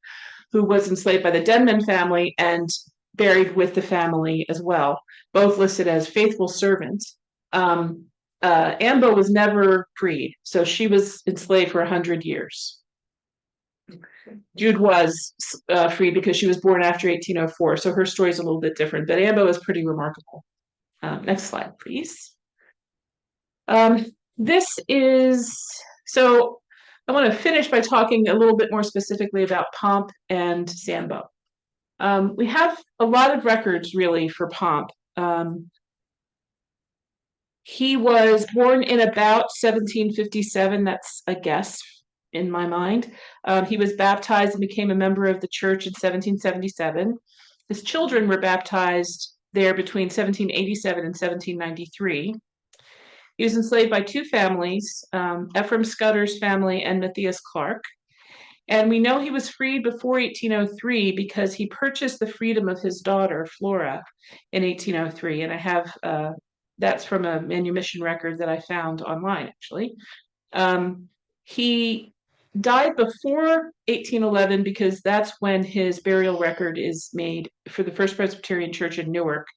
who was enslaved by the Denman family and buried with the family as well, both listed as faithful servants. Ambo was never freed, so she was enslaved for 100 years. Jude was free because she was born after 1804, so her story is a little bit different, but Ambo is pretty remarkable. Next slide, please. So I want to finish by talking a little bit more specifically about Pomp and Sambo. We have a lot of records, really, for Pomp. He was born in about 1757, that's a guess in my mind. He was baptized and became a member of the church in 1777. His children were baptized there between 1787 and 1793. He was enslaved by two families, Ephraim Scudder's family and Matthias Clark. And we know he was freed before 1803 because he purchased the freedom of his daughter, Flora, in 1803. And I have, that's from a manumission record that I found online, actually. He died before 1811 because that's when his burial record is made for the First Presbyterian Church in Newark.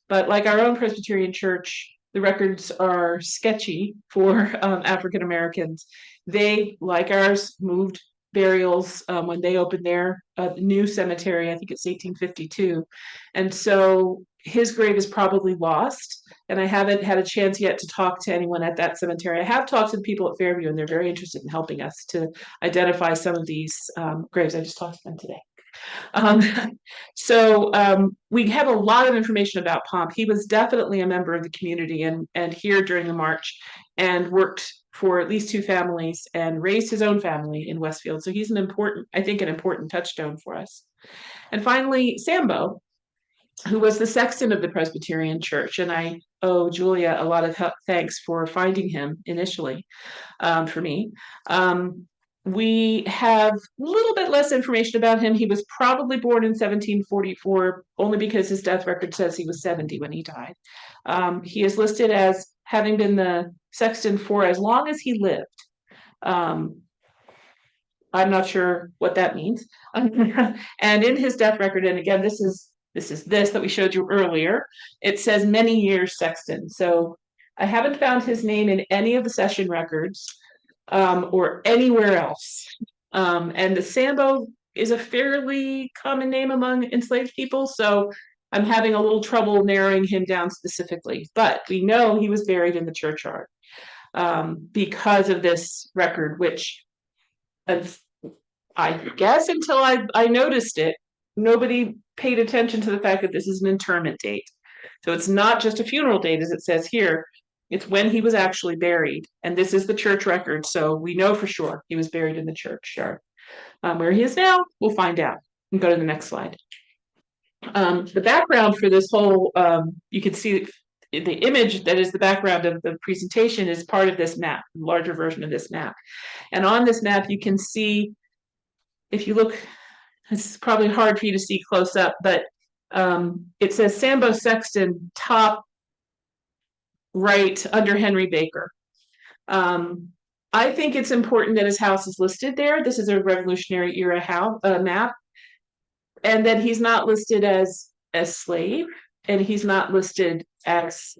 But like our own Presbyterian Church, the records are sketchy for African Americans. They, like ours, moved burials when they opened their new cemetery. I think it's 1852. And so his grave is probably lost. And I haven't had a chance yet to talk to anyone at that cemetery. I have talked to the people at Fairview, and they're very interested in helping us to identify some of these graves. I just talked to them today. We have a lot of information about Pomp. He was definitely a member of the community and here during the march and worked for at least two families and raised his own family in Westfield. So he's an important touchstone for us. And finally, Sambo, who was the sexton of the Presbyterian Church. And I owe Julia a lot of thanks for finding him initially for me. We have a little bit less information about him. He was probably born in 1744, only because his death record says he was 70 when he died. He is listed as having been the sexton for as long as he lived. I'm not sure what that means. And in his death record, and again, this is that we showed you earlier, it says many years sexton. So I haven't found his name in any of the session records or anywhere else. And the Sambo is a fairly common name among enslaved people, so I'm having a little trouble narrowing him down specifically. But we know he was buried in the churchyard because of this record, which I guess until I noticed it, nobody paid attention to the fact that this is an interment date. So it's not just a funeral date, as it says here. It's when he was actually buried. And this is the church record, so we know for sure he was buried in the churchyard. Where he is now, we'll find out. And go to the next slide. The background for this whole, you can see the image that is the background of the presentation is part of this map, larger version of this map. And on this map, you can see, if you look, it's probably hard for you to see close up, but it says Sambo Sexton top right under Henry Baker. I think it's important that his house is listed there. This is a Revolutionary era house map, and that he's not listed as a slave, and he's not listed as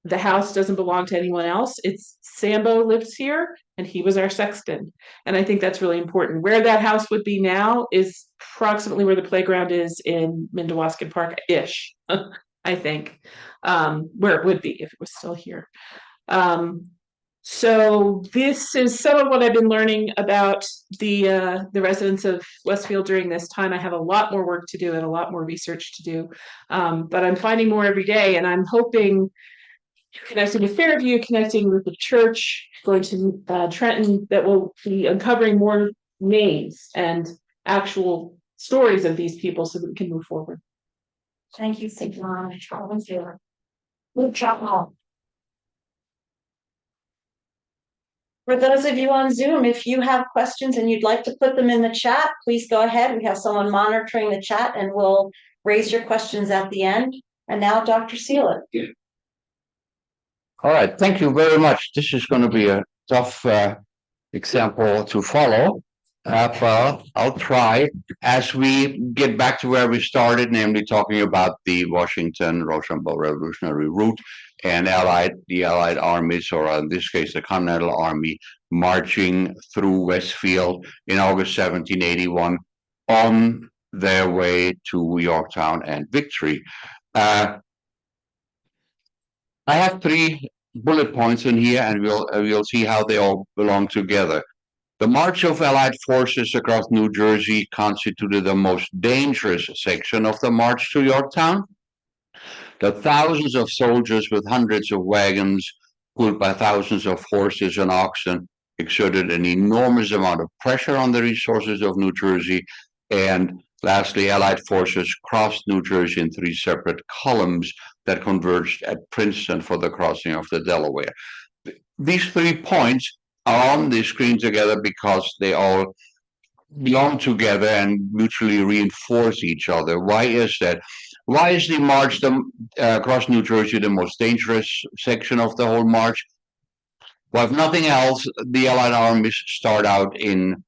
the house doesn't belong to anyone else. It's Sambo lives here, and he was our sexton. And I think that's really important. Where that house would be now is approximately where the playground is in Mindawasket Park-ish, I think, where it would be if it was still here. So this is some of what I've been learning about the residents of Westfield during this time. I have a lot more work to do and a lot more research to do, but I'm finding more every day, and I'm hoping, connecting with Fairview, connecting with the church, going to Trenton, that will be uncovering more names and actual stories of these people so that we can move forward. Thank you, Sigmund. Good job. For those of you on Zoom, if you have questions and you'd like to put them in the chat, please go ahead. We have someone monitoring the chat and we'll raise your questions at the end. And now, Dr. Seelig. All right, thank you very much. This is going to be a tough example to follow, but I'll try. As we get back to where we started, namely talking about the Washington-Rochambeau Revolutionary Route and the Allied armies, or in this case, the Continental Army, marching through Westfield in August 1781 on their way to Yorktown and victory. I have 3 bullet points in here, and we'll see how they all belong together. The march of Allied forces across New Jersey constituted the most dangerous section of the march to Yorktown. The thousands of soldiers with hundreds of wagons, pulled by thousands of horses and oxen, exerted an enormous amount of pressure on the resources of New Jersey. And lastly, Allied forces crossed New Jersey in 3 separate columns that converged at Princeton for the crossing of the Delaware. These 3 points are on the screen together because they all belong together and mutually reinforce each other. Why is that? Why is the march across New Jersey the most dangerous section of the whole march? Well, if nothing else, the Allied armies start out in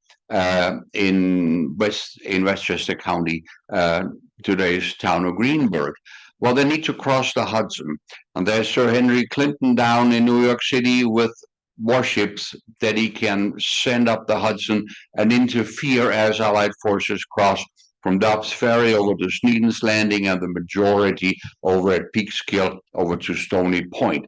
Westchester County, today's town of Greenburgh. Well, they need to cross the Hudson, and there's Sir Henry Clinton down in New York City with warships that he can send up the Hudson and interfere as Allied forces cross from Dobbs Ferry over to Sneaden's Landing and the majority over at Peekskill over to Stony Point.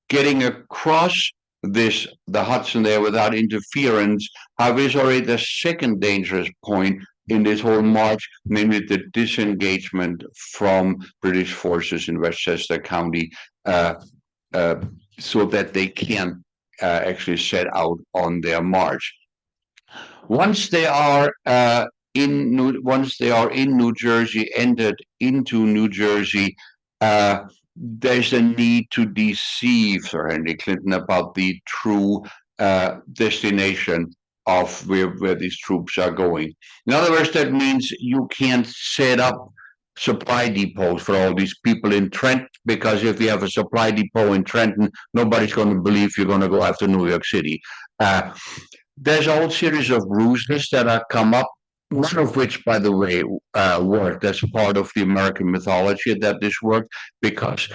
Getting across the Hudson there without interference, however, is already the second dangerous point in this whole march, namely the disengagement from British forces in Westchester County, so that they can actually set out on their march. Once they are in New Jersey, entered into New Jersey, there's a need to deceive Sir Henry Clinton about the true destination of where these troops are going. In other words, that means you can't set up supply depots for all these people in Trenton, because if you have a supply depot in Trenton, nobody's going to believe you're going to go after New York City. There's a whole series of ruses that have come up, one of which, by the way, worked as part of the American mythology, that this worked because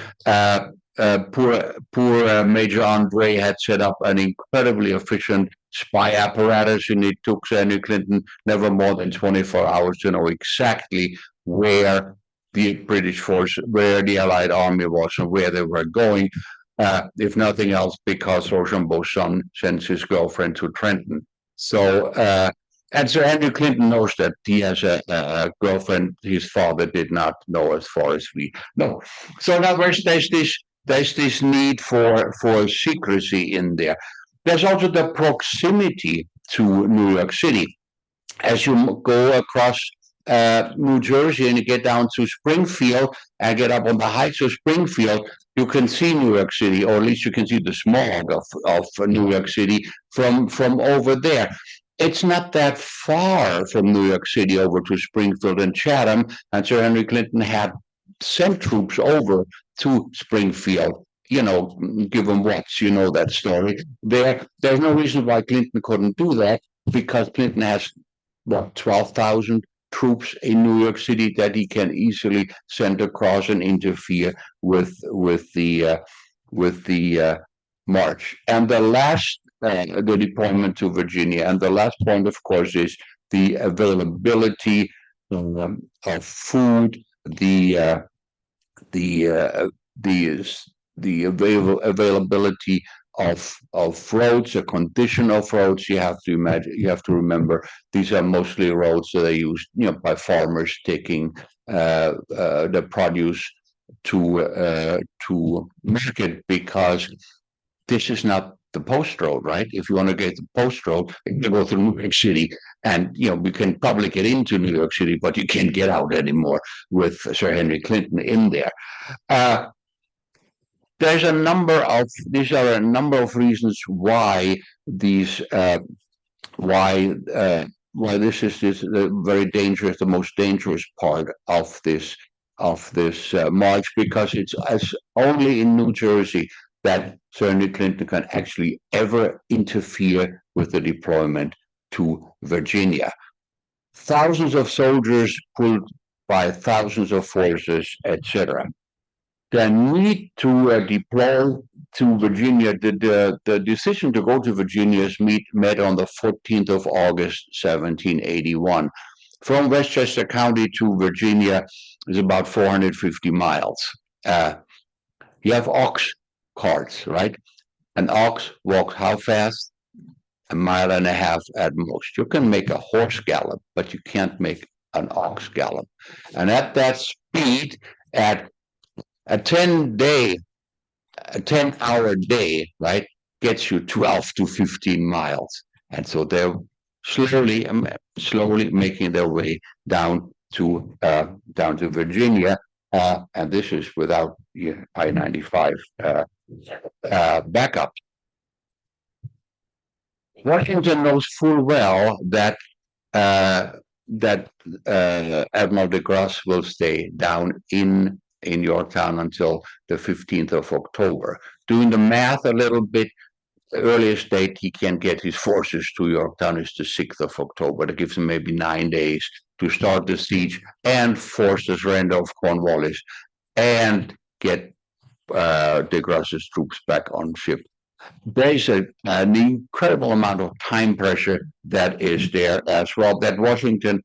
poor Major Andre had set up an incredibly efficient spy apparatus, and it took Henry Clinton never more than 24 hours to know exactly where the British force, where the Allied army was, and where they were going. If nothing else, because Rochambeau's son sends his girlfriend to Trenton. So, and Sir Henry Clinton knows that he has a girlfriend his father did not know, as far as we know. So in other words, there's this need for secrecy in there. There's also the proximity to New York City. As you go across New Jersey and you get down to Springfield and get up on the heights of Springfield, you can see New York City, or at least you can see the smog of New York City from over there. It's not that far from New York City over to Springfield and Chatham, and Sir Henry Clinton had sent troops over to Springfield give them what's, that story. There's no reason why Clinton couldn't do that, because Clinton has, 12,000 troops in New York City that he can easily send across and interfere with the march. And the deployment to Virginia. And the last point, of course, is the availability of food, the availability of roads, the condition of roads. You have to remember, these are mostly roads that are used, by farmers taking the produce to market, because this is not the post road, right? If you want to get the post road, you go through New York City, and we can probably get into New York City, but you can't get out anymore with Sir Henry Clinton in there. These are a number of reasons why this is very dangerous, the most dangerous part of this march, because it's only in New Jersey that Sir Henry Clinton can actually ever interfere with the deployment to Virginia. Thousands of soldiers pulled by thousands of forces, etc. The need to deploy to Virginia, the decision to go to Virginia is met on the 14th of August, 1781. From Westchester County to Virginia is about 450 miles. You have ox carts, right? An ox walks how fast? A mile and a half at most. You can make a horse gallop, but you can't make an ox gallop. And at that speed, at a 10-hour day, right, gets you 12 to 15 miles. And so they're slowly making their way down to Virginia. And this is without I-95 backup. Washington knows full well that Admiral de Grasse will stay down in Yorktown until the 15th of October. Doing the math a little bit, the earliest date he can get his forces to Yorktown is the 6th of October. That gives him maybe 9 days to start the siege and force the surrender of Cornwallis and get de Grasse's troops back on ship. There's an incredible amount of time pressure that is there as well, that Washington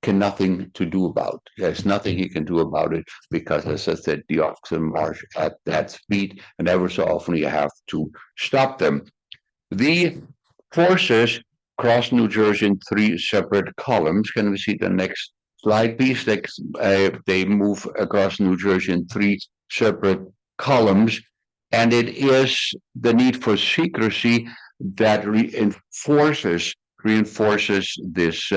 can nothing to do about. There's nothing he can do about it, because, as I said, the oxen march at that speed, and ever so often you have to stop them. The forces cross New Jersey in 3 separate columns. Can we see the next slide, please? They move across New Jersey in 3 separate columns, and it is the need for secrecy that reinforces this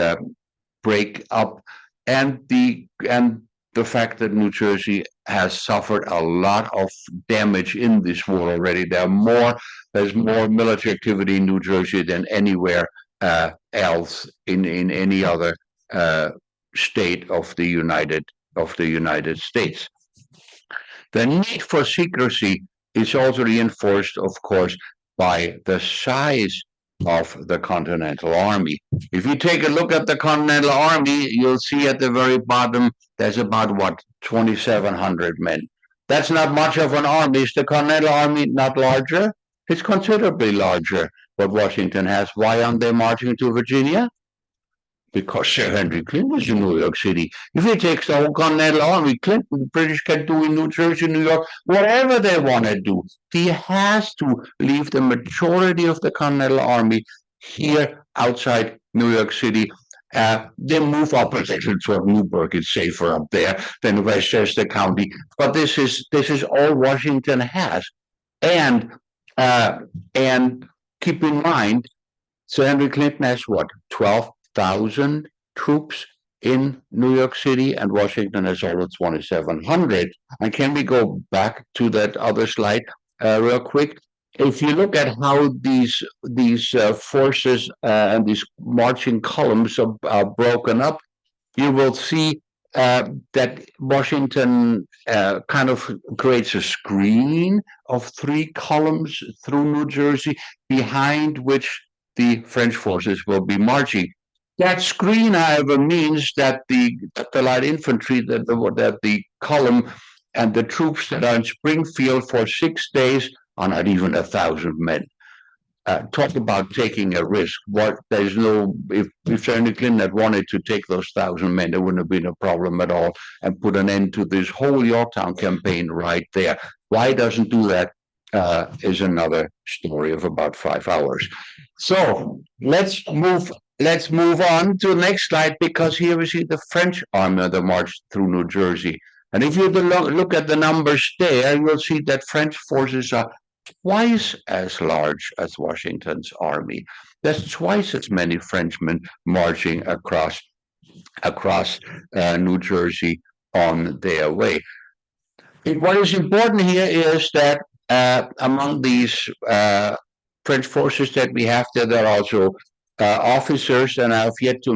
break up, and the fact that New Jersey has suffered a lot of damage in this war already. There's more military activity in New Jersey than anywhere else in any other state of the United States. The need for secrecy is also reinforced, of course, by the size of the Continental Army. If you take a look at the Continental Army, you'll see at the very bottom there's about 2,700 men. That's not much of an army. Is the Continental Army not larger? It's considerably larger what Washington has. Why aren't they marching to Virginia? Because Sir Henry Clinton is in New York City. If he takes the whole Continental Army, Clinton, the British can do in New Jersey, New York, whatever they want to do. He has to leave the majority of the Continental Army here outside New York City. They move up a section toward Newburgh. It's safer up there than Westchester County. But this is all Washington has. And keep in mind, Sir Henry Clinton has 12,000 troops in New York City, and Washington has all of 2,700. And can we go back to that other slide real quick? If you look at how these forces and these marching columns are broken up, you will see that Washington kind of creates a screen of 3 columns through New Jersey, behind which the French forces will be marching. That screen, however, means that the light infantry, that the column and the troops that are in Springfield for 6 days are not even 1,000 men. Talk about taking a risk. There's no, if Senator Clinton had wanted to take those 1,000 men, there wouldn't have been a problem at all and put an end to this whole Yorktown campaign right there. Why he doesn't do that is another story of about 5 hours. So let's move on to the next slide, because here we see the French army that marched through New Jersey. And if you look at the numbers there, you'll see that French forces are twice as large as Washington's army. There's twice as many Frenchmen marching across New Jersey on their way. What is important here is that among these French forces that we have there are also officers, and I've yet to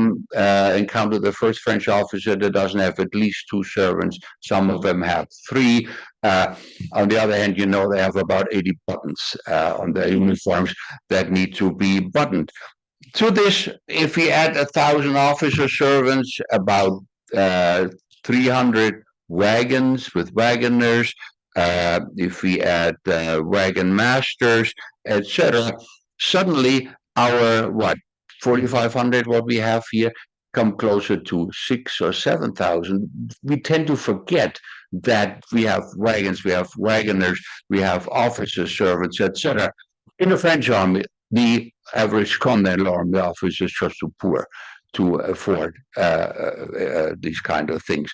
encounter the first French officer that doesn't have at least 2 servants. Some of them have 3. On the other hand, they have about 80 buttons on their uniforms that need to be buttoned. To this, if we add 1,000 officer servants, about 300 wagons with wagoners, if we add wagon masters, etc., suddenly our 4,500 what we have here come closer to 6,000 or 7,000. We tend to forget that we have wagons, we have wagoners, we have officers, servants, etc. In the French army, the average Continental Army officer is just too poor to afford these kind of things.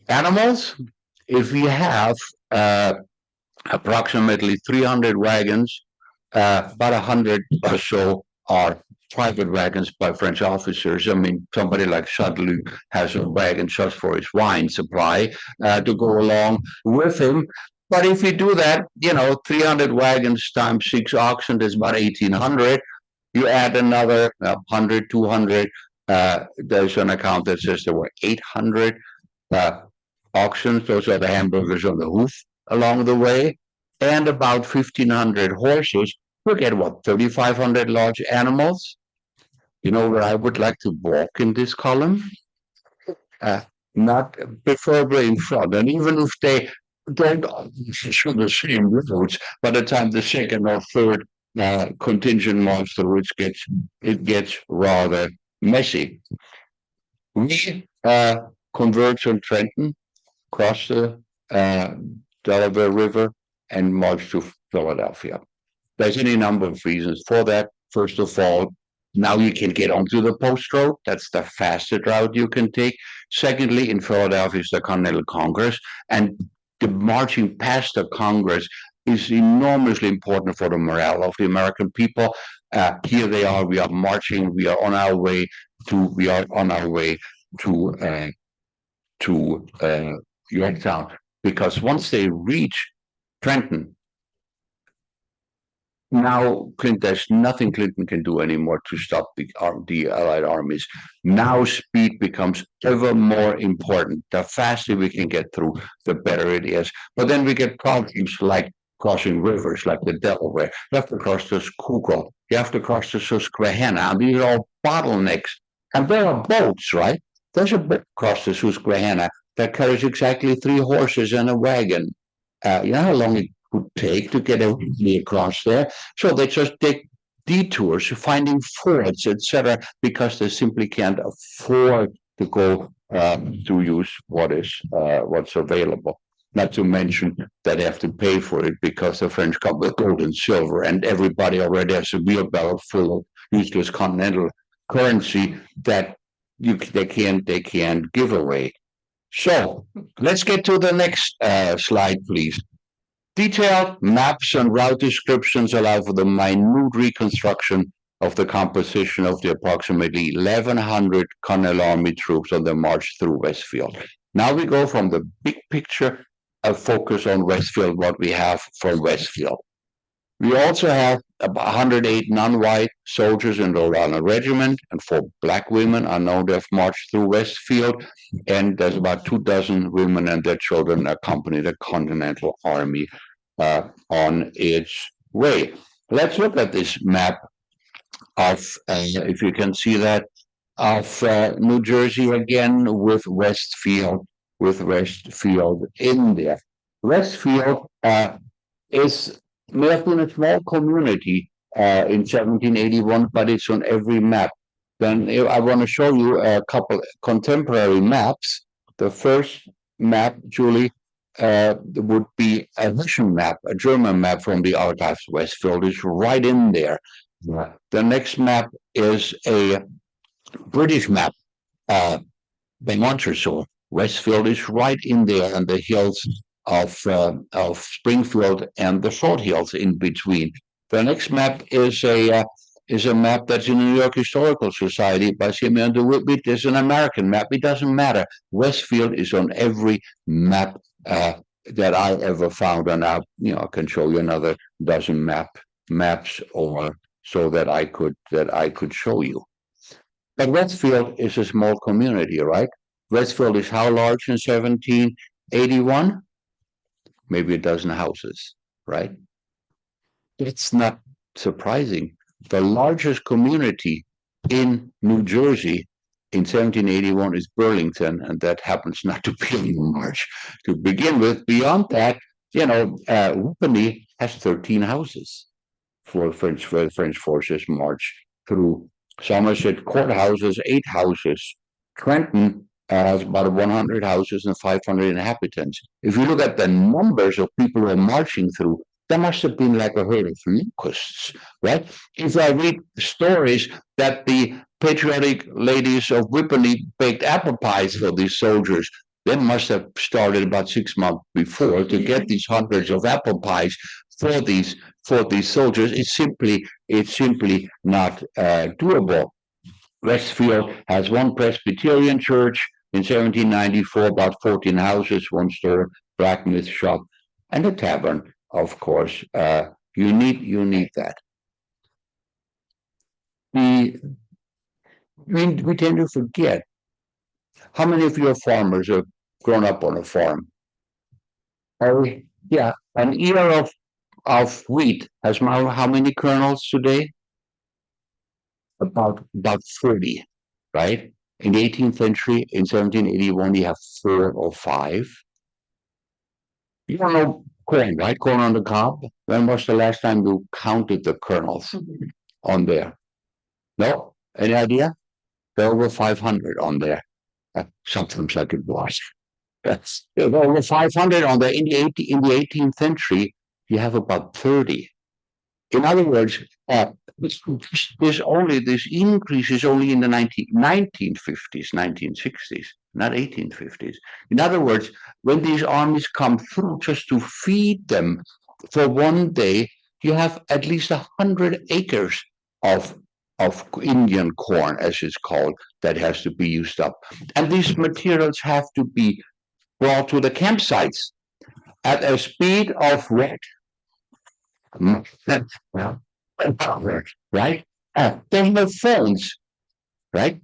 Animals, if we have approximately 300 wagons, about 100 or so are private wagons by French officers. I mean, somebody like Châteauroux has a wagon just for his wine supply to go along with him. But if you do that, 300 wagons times 6 oxen is about 1,800. You add another 100, 200. There's an account that says there were 800 oxen. Those are the hamburgers on the hoof along the way. And about 1,500 horses. Look at 3,500 large animals. You know where I would like to walk in this column? Not preferably in front. And even if they don't show the same roads, by the time the second or third contingent march through, it gets rather messy. We converge on Trenton, cross the Delaware River, and march to Philadelphia. There's any number of reasons for that. First of all, now you can get onto the post road. That's the fastest route you can take. Secondly, in Philadelphia is the Continental Congress, and the marching past the Congress is enormously important for the morale of the American people. Here they are. We are marching. We are on our way to Yorktown, because once they reach Trenton, now there's nothing Clinton can do anymore to stop the Allied armies. Now speed becomes ever more important. The faster we can get through, the better it is. But then we get problems like crossing rivers, like the Delaware. You have to cross the Schuylkill. You have to cross the Susquehanna. And these are all bottlenecks. And there are boats, right? There's a boat across the Susquehanna that carries exactly 3 horses and a wagon. You know how long it would take to get everybody across there? So they just take detours, finding fords, etc., because they simply can't afford to go to use what's available. Not to mention that they have to pay for it because the French come with gold and silver, and everybody already has a wheelbarrow full of useless continental currency that they can't give away. So let's get to the next slide, please. Detailed maps and route descriptions allow for the minute reconstruction of the composition of the approximately 1,100 Continental Army troops on the march through Westfield. Now we go from the big picture, a focus on Westfield, what we have from Westfield. We also have about 108 non-white soldiers in the Rhode Island Regiment, and 4 black women are known to have marched through Westfield. And there's about 24 women and their children accompany the Continental Army on its way. Let's look at this map of, if you can see that, of New Jersey again with Westfield in there. Westfield is may have been a small community in 1781, but it's on every map. Then I want to show you a couple contemporary maps. The first map, Julie, would be a Russian map, a German map from the archives. Westfield is right in there. The next map is a British map, by Montreal. Westfield is right in there, and the hills of Springfield and the short hills in between. The next map is a map that's in the New York Historical Society by Simeon DeWitt. It's an American map. It doesn't matter. Westfield is on every map that I ever found, and I can show you another dozen maps or so that I could show you. But Westfield is a small community, right? Westfield is how large in 1781? Maybe a dozen houses, right? It's not surprising. The largest community in New Jersey in 1781 is Burlington, and that happens not to be in March to begin with. Beyond that, Whippany has 13 houses for the French forces march through. Somerset courthouses, 8 houses. Trenton has about 100 houses and 500 inhabitants. If you look at the numbers of people who are marching through, there must have been like a herd of locusts, right? If I read stories that the patriotic ladies of Whippany baked apple pies for these soldiers, they must have started about 6 months before to get these hundreds of apple pies for these soldiers. It's simply not doable. Westfield has 1 Presbyterian church. In 1794, about 14 houses, 1 store, blacksmith shop, and a tavern. Of course, you need that. We tend to forget. How many of you are farmers have grown up on a farm? Yeah, an ear of wheat has how many kernels today? About 30, right? In the 18th century, in 1781, you have 4 or 5. You don't know corn, right? Corn on the cob. When was the last time you counted the kernels on there? No? Any idea? There are over 500 on there. Sometimes I could watch. That's over 500 on there. In the 18th century, you have about 30. In other words, this increase is only in the 1950s, 1960s, not 1850s. In other words, when these armies come through just to feed them for one day, you have at least 100 acres of Indian corn, as it's called, that has to be used up. And these materials have to be brought to the campsites at a speed of what? Right? There's no phones, right?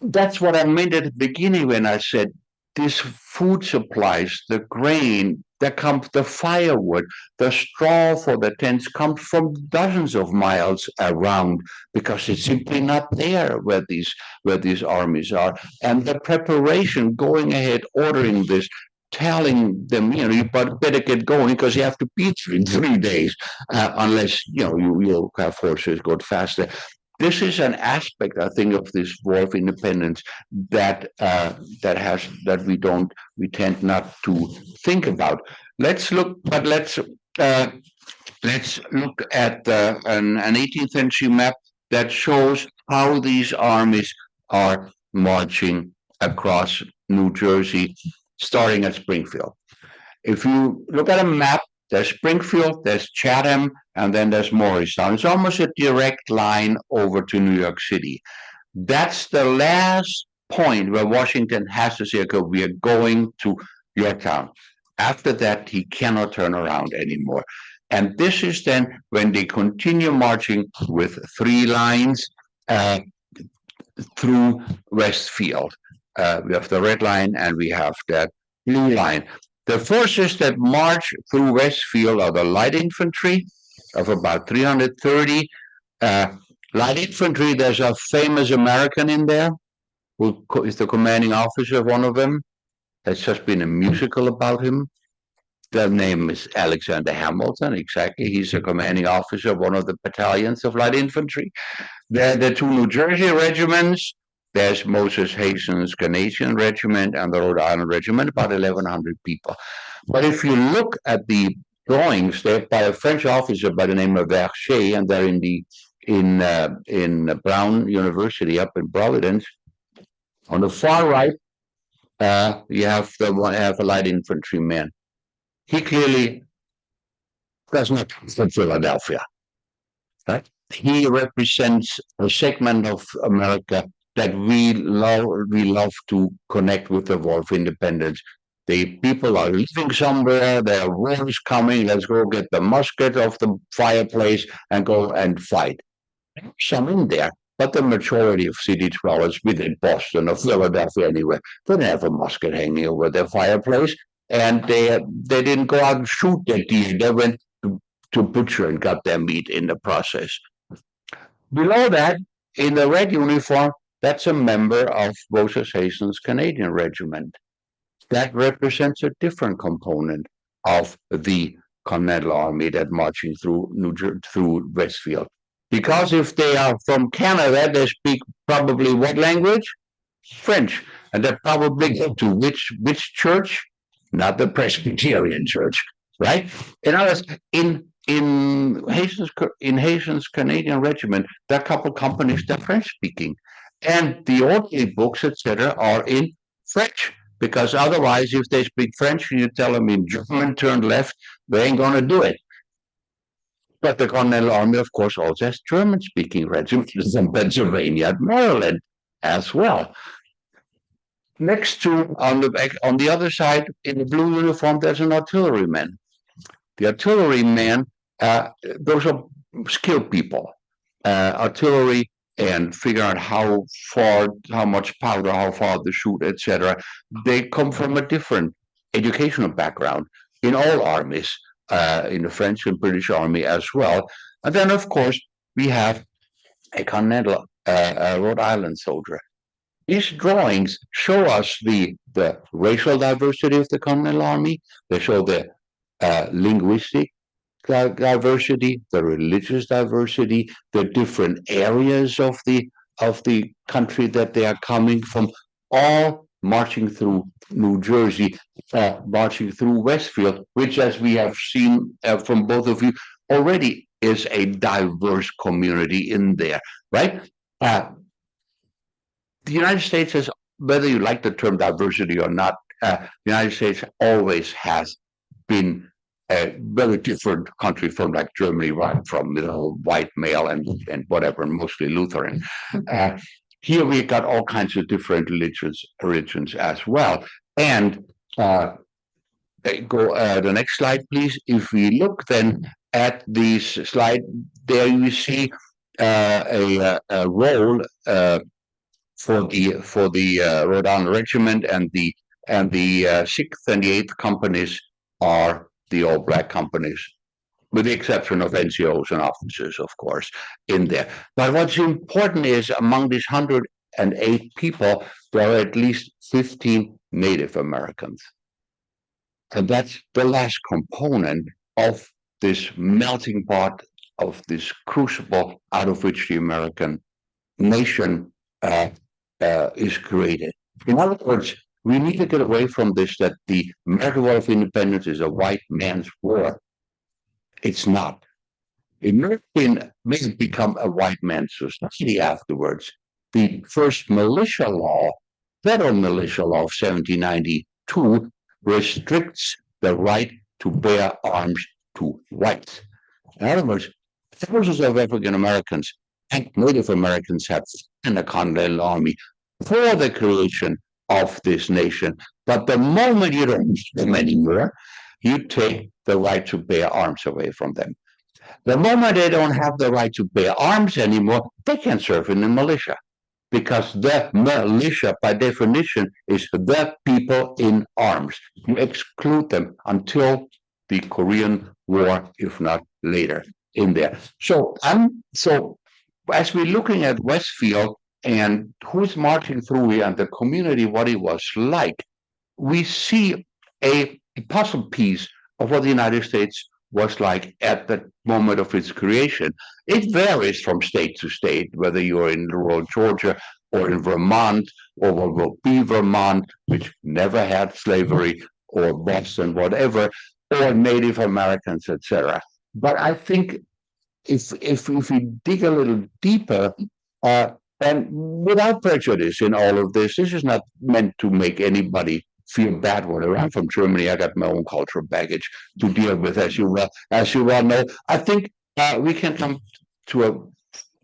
That's what I meant at the beginning when I said these food supplies, the grain, the firewood, the straw for the tents comes from dozens of miles around because it's simply not there where these armies are. And the preparation, going ahead, ordering this, telling them, you better get going because you have to be through in 3 days, unless you'll have horses go faster. This is an aspect, I think, of this war of independence that we tend not to think about. Let's look at an 18th century map that shows how these armies are marching across New Jersey, starting at Springfield. If you look at a map, there's Springfield, there's Chatham, and then there's Morristown. It's almost a direct line over to New York City. That's the last point where Washington has to say, okay, we are going to Yorktown. After that, he cannot turn around anymore. And this is then when they continue marching with 3 lines through Westfield. We have the red line and we have that blue line. The forces that march through Westfield are the light infantry of about 330. Light infantry, there's a famous American in there who is the commanding officer of one of them. There's just been a musical about him. The name is Alexander Hamilton, exactly. He's a commanding officer of one of the battalions of light infantry. There are the 2 New Jersey regiments. There's Moses Hazen's Canadian regiment and the Rhode Island regiment, about 1,100 people. But if you look at the drawings, they're by a French officer by the name of Vercher, and they're in Brown University up in Providence. On the far right, you have a light infantryman. He clearly does not come from Philadelphia, right? He represents a segment of America that we love to connect with the war of independence. The people are living somewhere, there are wars coming, let's go get the musket off the fireplace and go and fight. Some in there, but the majority of city dwellers within Boston or Philadelphia anyway, don't have a musket hanging over their fireplace. And they didn't go out and shoot their deer. They went to butcher and got their meat in the process. Below that, in the red uniform, that's a member of Moses Hazen's Canadian regiment. That represents a different component of the Continental Army that marching through Westfield. Because if they are from Canada, they speak probably what language? French. And they probably go to which church? Not the Presbyterian Church, right? In other words, in Hazen's Canadian regiment, there are a couple of companies that are French speaking, and the orderly books, etc., are in French. Because otherwise, if they speak French and you tell them in German, turn left, they ain't going to do it. But the Continental Army, of course, also has German-speaking regiments in Pennsylvania and Maryland as well. Next to, on the other side, in the blue uniform, there's an artilleryman. The artilleryman, those are skilled people. Artillery and figure out how much powder, how far to shoot, etc. They come from a different educational background in all armies, in the French and British Army as well. And then, of course, we have a Continental Rhode Island soldier. These drawings show us the racial diversity of the Continental Army. They show the linguistic diversity, the religious diversity, the different areas of the country that they are coming from, all marching through New Jersey, marching through Westfield, which, as we have seen from both of you already, is a diverse community in there, right? The United States has, whether you like the term diversity or not, the United States always has been a very different country from like Germany, right? From white male and whatever, and mostly Lutheran. Here we got all kinds of different religions as well. And go the next slide, please. If we look then at this slide, there you see a role for the Rhode Island Regiment, and the 6th and the 8th companies are the all-black companies, with the exception of NCOs and officers, of course, in there. But what's important is among these 108 people, there are at least 15 Native Americans. And that's the last component of this melting pot, of this crucible out of which the American nation is created. In other words, we need to get away from this, that the American War of Independence is a white man's war. It's not. It may have become a white man's society afterwards. The first militia law, federal militia law of 1792, restricts the right to bear arms to whites. In other words, thousands of African Americans and Native Americans have in the Continental Army for the creation of this nation. But the moment you don't need them anymore, you take the right to bear arms away from them. The moment they don't have the right to bear arms anymore, they can serve in the militia. Because the militia, by definition, is the people in arms. You exclude them until the Korean War, if not later, in there. So as we're looking at Westfield and who's marching through here and the community, what it was like, we see a puzzle piece of what the United States was like at the moment of its creation. It varies from state to state, whether you're in rural Georgia or in Vermont, or what will be Vermont, which never had slavery, or Boston, whatever, or Native Americans, etc. But I think if we dig a little deeper, and without prejudice in all of this, this is not meant to make anybody feel bad. Whatever. I'm from Germany. I got my own cultural baggage to deal with, as you well know. I think we can come to a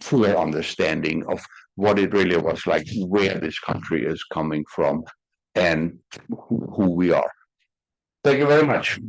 fuller understanding of what it really was like, where this country is coming from, and who we are. Thank you very much.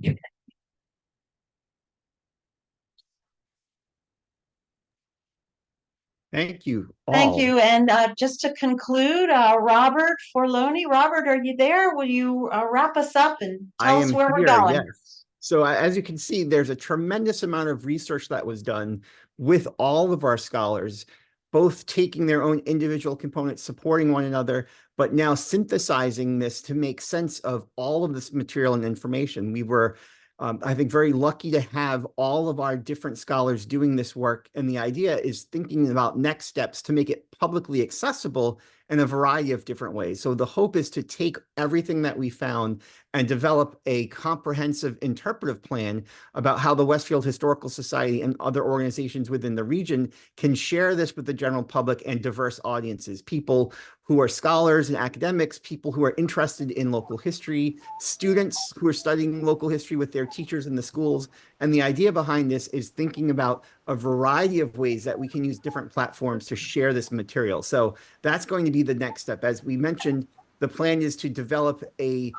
Thank you. Thank all. you. And just to conclude, Robert Forloni, Robert, are you there? Will you wrap us up and tell us where we're going? Yes. So as you can see, there's a tremendous amount of research that was done with all of our scholars, both taking their own individual components, supporting one another, but now synthesizing this to make sense of all of this material and information. We were, I think, very lucky to have all of our different scholars doing this work. And the idea is thinking about next steps to make it publicly accessible in a variety of different ways. So the hope is to take everything that we found and develop a comprehensive interpretive plan about how the Westfield Historical Society and other organizations within the region can share this with the general public and diverse audiences, people who are scholars and academics, people who are interested in local history, students who are studying local history with their teachers in the schools. And the idea behind this is thinking about a variety of ways that we can use different platforms to share this material. So that's going to be the next step. As we mentioned, the plan is to develop an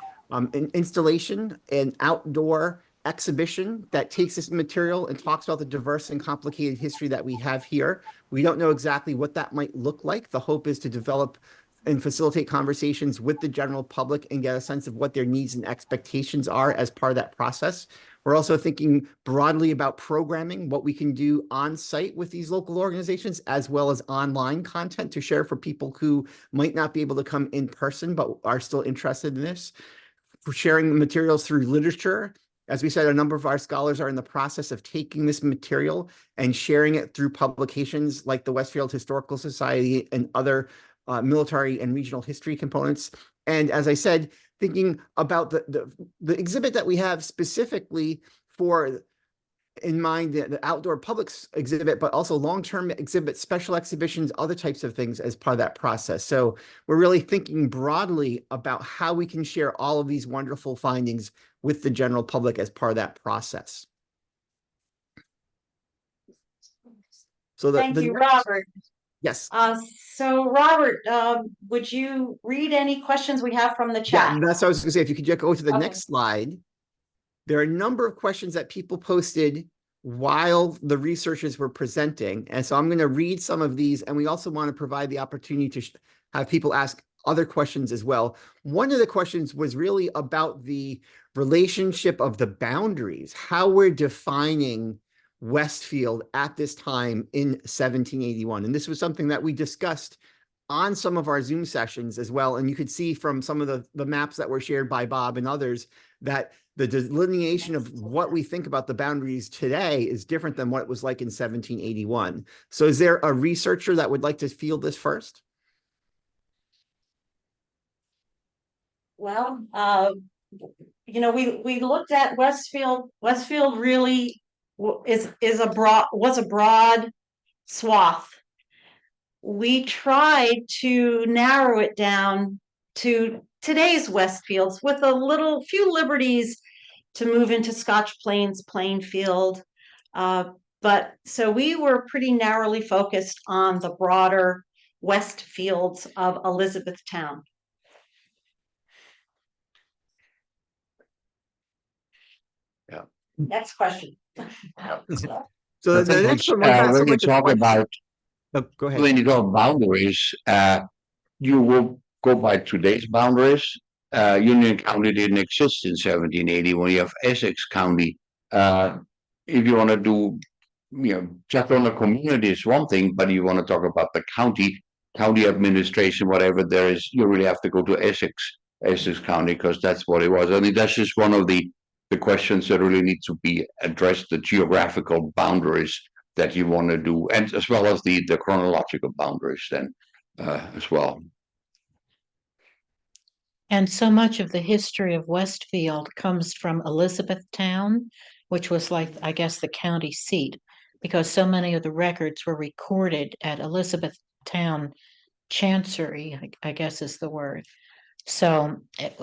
installation, an outdoor exhibition that takes this material and talks about the diverse and complicated history that we have here. We don't know exactly what that might look like. The hope is to develop and facilitate conversations with the general public and get a sense of what their needs and expectations are as part of that process. We're also thinking broadly about programming, what we can do on site with these local organizations, as well as online content to share for people who might not be able to come in person, but are still interested in this. For sharing materials through literature. As we said, a number of our scholars are in the process of taking this material and sharing it through publications like the Westfield Historical Society and other military and regional history components. And as I said, thinking about the exhibit that we have specifically for in mind the outdoor public exhibit, but also long-term exhibits, special exhibitions, other types of things as part of that process. So we're really thinking broadly about how we can share all of these wonderful findings with the general public as part of that process. So Thank you, Robert. Yes. So Robert, would you read any questions we have from the chat? Yeah, that's what I was going to say. If you could just go to the next slide. There are a number of questions that people posted while the researchers were presenting. And so I'm going to read some of these, and we also want to provide the opportunity to have people ask other questions as well. One of the questions was really about the relationship of the boundaries, how we're defining Westfield at this time in 1781. And this was something that we discussed on some of our Zoom sessions as well. And you could see from some of the maps that were shared by Bob and others that the delineation of what we think about the boundaries today is different than what it was like in 1781. So is there a researcher that would like to field this first? Well, you know, we looked at Westfield. Westfield really was a broad swath. We tried to narrow it down to today's Westfields with few liberties to move into Scotch Plains, Plainfield. But so we were pretty narrowly focused on the broader Westfields of Elizabethtown. Next question. So the next one was not so When you much a talk question. about, Oh, go ahead. when you talk boundaries, you will go by today's boundaries. Union County didn't exist in 1780 when you have Essex County. If you want to do, check on the community is one thing, but you want to talk about the county administration, whatever there is, you really have to go to Essex County, because that's what it was. I mean, that's just one of the questions that really need to be addressed, the geographical boundaries that you want to do, and as well as the chronological boundaries then as well. And so much of the history of Westfield comes from Elizabethtown, which was like, I guess, the county seat, because so many of the records were recorded at Elizabethtown Chancery, I guess is the word. So it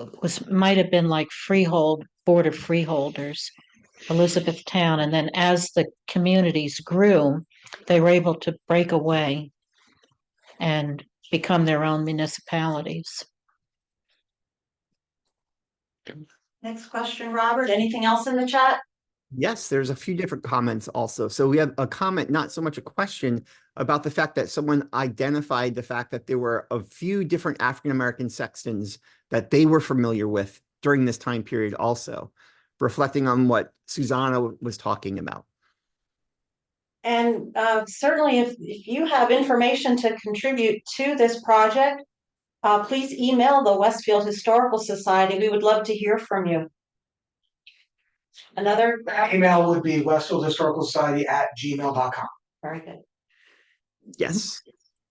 might have been like freehold, board of freeholders, Elizabethtown. And then as the communities grew, they were able to break away and become their own municipalities. Next question, Robert. Anything else in the chat? Yes, there's a few different comments also. So we have a comment, not so much a question, about the fact that someone identified the fact that there were a few different African-American sextons that they were familiar with during this time period also, reflecting on what Susanna was talking about. And certainly if you have information to contribute to this project, please email the Westfield Historical Society. We would love to hear from you. Another Email would be westfieldhistoricalsociety@gmail.com. very good. Yes.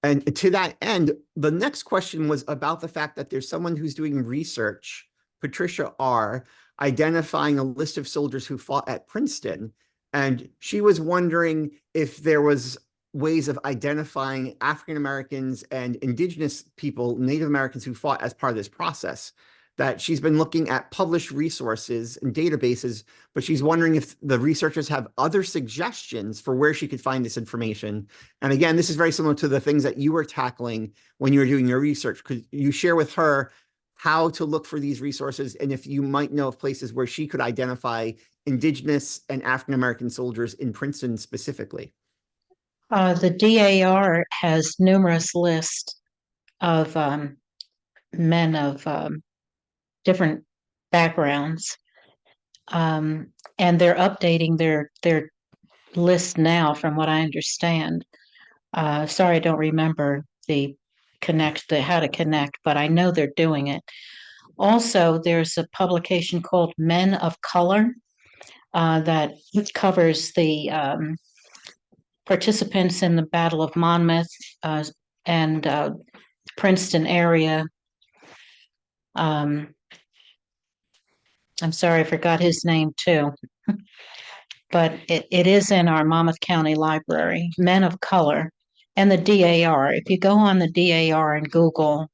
And to that end, the next question was about the fact that there's someone who's doing research, Patricia R., identifying a list of soldiers who fought at Princeton. And she was wondering if there was ways of identifying African Americans and indigenous people, Native Americans who fought as part of this process. That she's been looking at published resources and databases, but she's wondering if the researchers have other suggestions for where she could find this information. And again, this is very similar to the things that you were tackling when you were doing your research. Could you share with her how to look for these resources, and if you might know of places where she could identify indigenous and African-American soldiers in Princeton specifically? The DAR has numerous lists of men of different backgrounds, and they're updating their list now, from what I understand. Sorry, I don't remember how to connect, but I know they're doing it. Also, there's a publication called Men of Color that covers the participants in the Battle of Monmouth and Princeton area. I'm sorry, I forgot his name too. But it is in our Monmouth County Library, Men of Color, and the DAR. If you go on the DAR and Google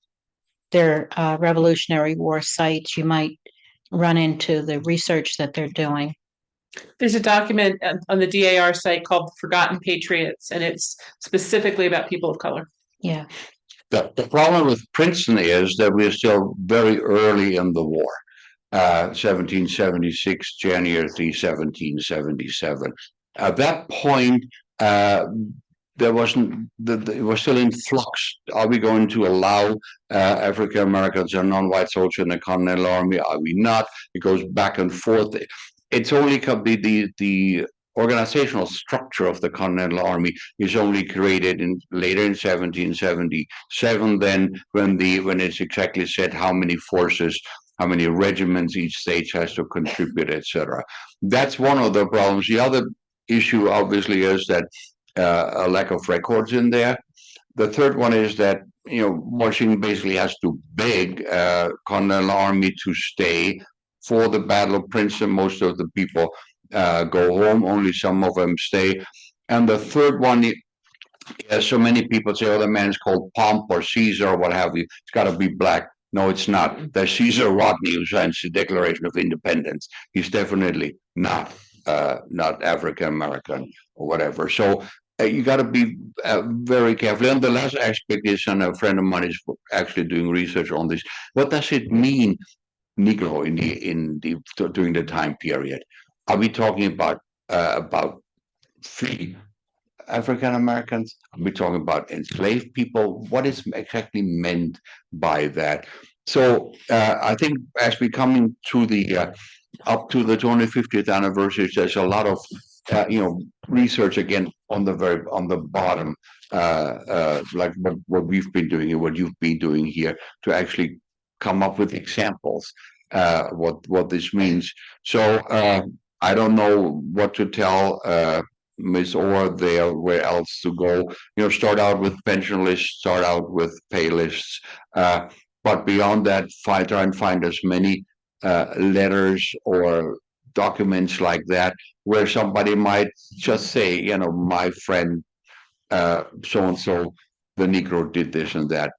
their Revolutionary War sites, you might run into the research that they're doing. There's a document on the DAR site called Forgotten Patriots, and it's specifically about people of color. Yeah. The problem with Princeton is that we're still very early in the war. 1776, January 1777. At that point, there wasn't. It was still in flux. Are we going to allow African Americans and non-white soldiers in the Continental Army? Are we not? It goes back and forth. It's only the organizational structure of the Continental Army is only created later in 1777. Then, when it's exactly said how many forces, how many regiments each state has to contribute, etc. That's one of the problems. The other issue, obviously, is that a lack of records in there. The third one is that Washington basically has to beg Continental Army to stay for the Battle of Princeton. Most of the people go home. Only some of them stay. And the third one, so many people say, "Oh, the man's called Pomp or Caesar or what have you. It's got to be black." No, it's not. There's Caesar Rodney who signs the Declaration of Independence. He's definitely not African American or whatever. So you got to be very careful. And the last aspect is, and a friend of mine is actually doing research on this. What does it mean, Negro, during the time period? Are we talking about free African Americans? Are we talking about enslaved people? What is exactly meant by that? So I think as we coming to the up to the 250th anniversary, there's a lot of research again on the bottom, like what we've been doing and what you've been doing here to actually come up with examples what this means. So I don't know what to tell Ms. Orr there, where else to go. Start out with pension lists, start out with pay lists, but beyond that, try and find as many letters or documents like that where somebody might just say, my friend so and so, the Negro did this and that.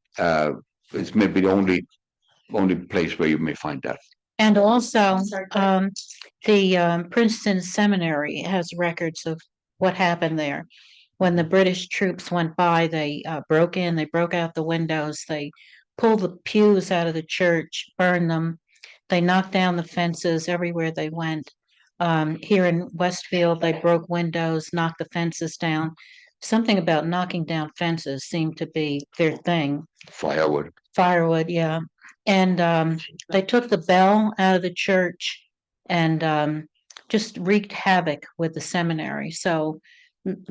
It's maybe the only place where you may find that. And also, the Princeton Seminary has records of what happened there. When the British troops went by, they broke out the windows, they pulled the pews out of the church, burned them. They knocked down the fences everywhere they went. Here in Westfield, they broke windows, knocked the fences down. Something about knocking down fences seemed to be their thing. Firewood, yeah. And they took the bell out of the church and just wreaked havoc with the seminary. So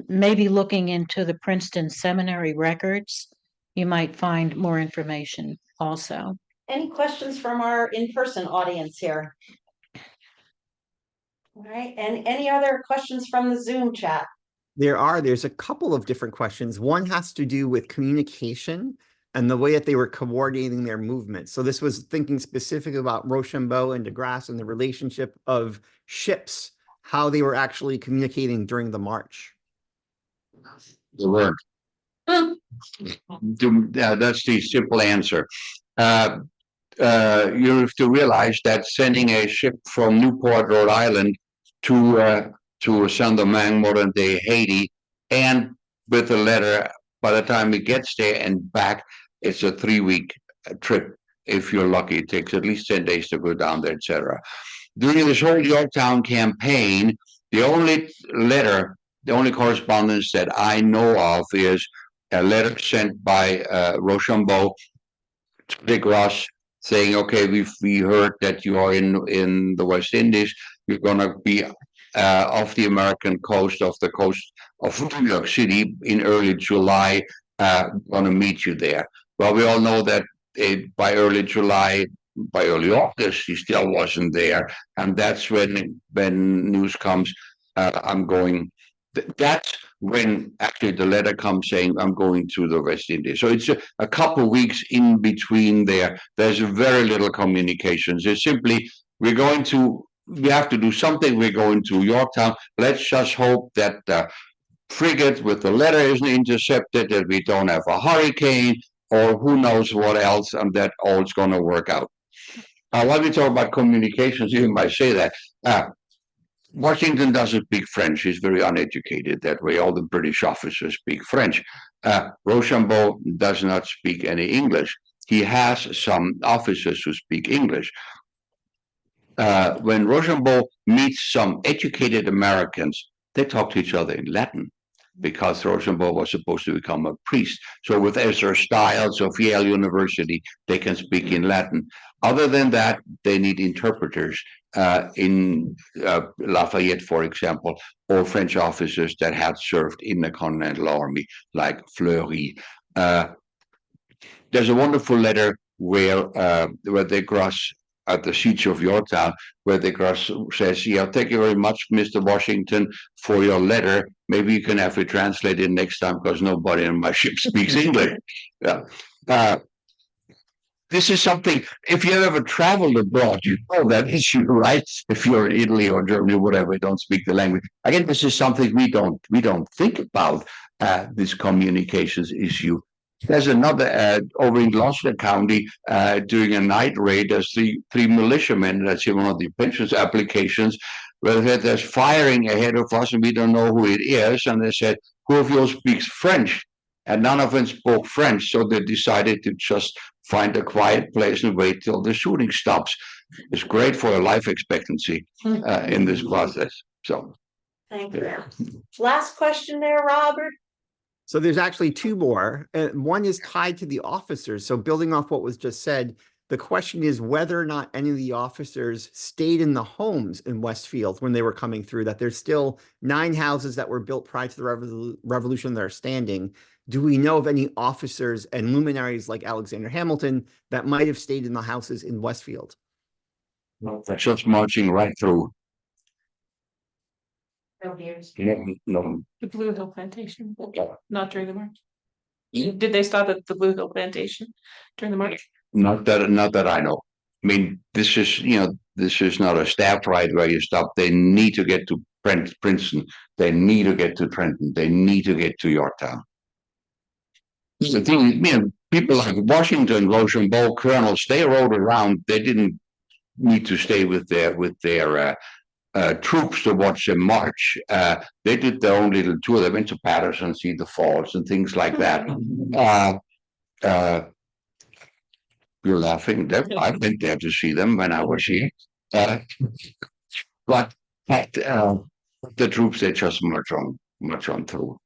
maybe looking into the Princeton Seminary records, you might find more information also. Any questions from our in-person audience here? All right, and any other questions from the Zoom chat? There's a couple of different questions. One has to do with communication and the way that they were coordinating their movement. So this was thinking specifically about Rochambeau and de Grasse and the relationship of ships, how they were actually communicating during the march. The word. That's the simple answer. You have to realize that sending a ship from Newport, Rhode Island to Saint-Domingue, modern day Haiti, and with a letter, by the time it gets there and back, it's a 3-week trip. If you're lucky, it takes at least 10 days to go down there, etc. During this whole Yorktown campaign, the only correspondence that I know of is a letter sent by Rochambeau to de Grasse saying, okay, we heard that you are in the West Indies. You're going to be off the American coast, off the coast of New York City in early July. Going to meet you there. Well, we all know that by early July, by early August, he still wasn't there. And that's when news comes, I'm going. That's when actually the letter comes saying, I'm going to the West Indies. So it's a couple of weeks in between there. There's very little communications. It's simply, we have to do something. We're going to Yorktown. Let's just hope that the frigate with the letter isn't intercepted, that we don't have a hurricane, or who knows what else, and that all is going to work out. When we talk about communications, you might say that Washington doesn't speak French. He's very uneducated that way. All the British officers speak French. Rochambeau does not speak any English. He has some officers who speak English. When Rochambeau meets some educated Americans, they talk to each other in Latin, because Rochambeau was supposed to become a priest. So with Ezra Stiles of Yale University, they can speak in Latin. Other than that, they need interpreters in Lafayette, for example, or French officers that had served in the Continental Army, like Fleury. There's a wonderful letter where de Grasse, at the siege of Yorktown, where de Grasse says, yeah, thank you very much, Mr. Washington, for your letter. Maybe you can have it translated next time, because nobody on my ship speaks English. Yeah. This is something, if you ever traveled abroad, you know that issue, right? If you're in Italy or Germany, whatever, you don't speak the language. Again, this is something we don't think about, this communications issue. There's another over in Gloucester County during a night raid. There's three militiamen. That's in one of the pensions applications where there's firing ahead of us and we don't know who it is. And they said, who of you speaks French? And none of them spoke French, so they decided to just find a quiet place and wait till the shooting stops. It's great for your life expectancy in this process. So, Thank you. Last question there, Robert. So there's actually two more. One is tied to the officers. So building off what was just said, the question is whether or not any of the officers stayed in the homes in Westfield when they were coming through, that there's still 9 houses that were built prior to the revolution that are standing. Do we know of any officers and luminaries like Alexander Hamilton that might have stayed in the houses in Westfield? just marching right through. No years. No, The Blue Hill Plantation, Yeah. not during the march. Did they stop at the Blue Hill Plantation during the march? not that I know. I mean, this is, this is not a staff ride where you stop. They need to get to Princeton. They need to get to Trenton. They need to get to Yorktown. The thing, people like Washington-Rochambeau colonels, they rode around. They didn't need to stay with their troops to watch them march. They did their own little tour. They went to Patterson, see the falls and things like that. You're laughing. I've been there to see them when I was here. But the troops, they just march on through.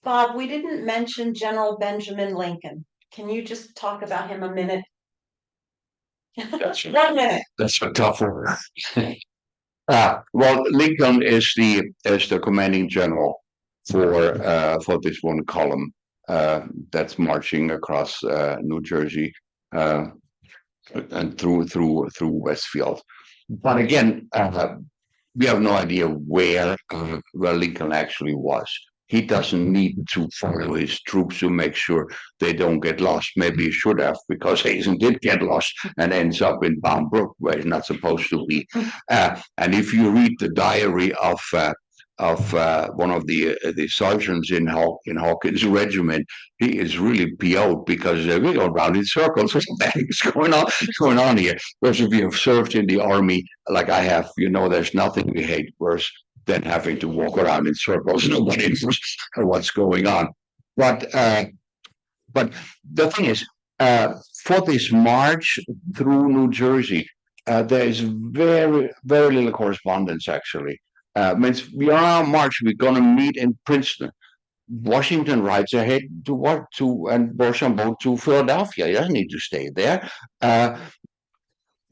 Bob, we didn't mention General Benjamin Lincoln. Can you just talk about him a minute? That's 1 minute. That's a tough one. Well, Lincoln is the commanding general for this one column that's marching across New Jersey and through Westfield. But again, we have no idea where Lincoln actually was. He doesn't need to follow his troops to make sure they don't get lost. Maybe he should have, because Hazen did get lost and ends up in Bound Brook where he's not supposed to be. And if you read the diary of one of the sergeants in Hawkins' regiment, he is really PO'd because we go around in circles. What the heck is going on here? Because if you have served in the army like I have, there's nothing we hate worse than having to walk around in circles. Nobody knows what's going on. But the thing is, for this march through New Jersey, there is very, very little correspondence actually. Means we are on march. We're going to meet in Princeton. Washington rides ahead and Rochambeau to Philadelphia. He doesn't need to stay there.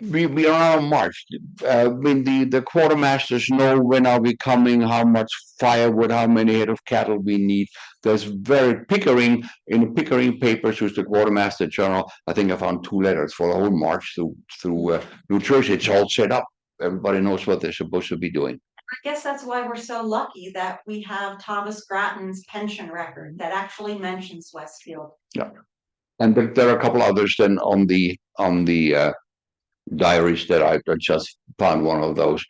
We are on march. When the quartermasters know when are we coming, how much firewood, how many head of cattle we need. There's in the Pickering papers, who's the quartermaster general. I think I found 2 letters for the whole march through New Jersey. It's all set up. Everybody knows what they're supposed to be doing. I guess that's why we're so lucky that we have Thomas Grattan's pension record that actually mentions Westfield. Yeah, and there are a couple others then on the diaries that I just found one of those.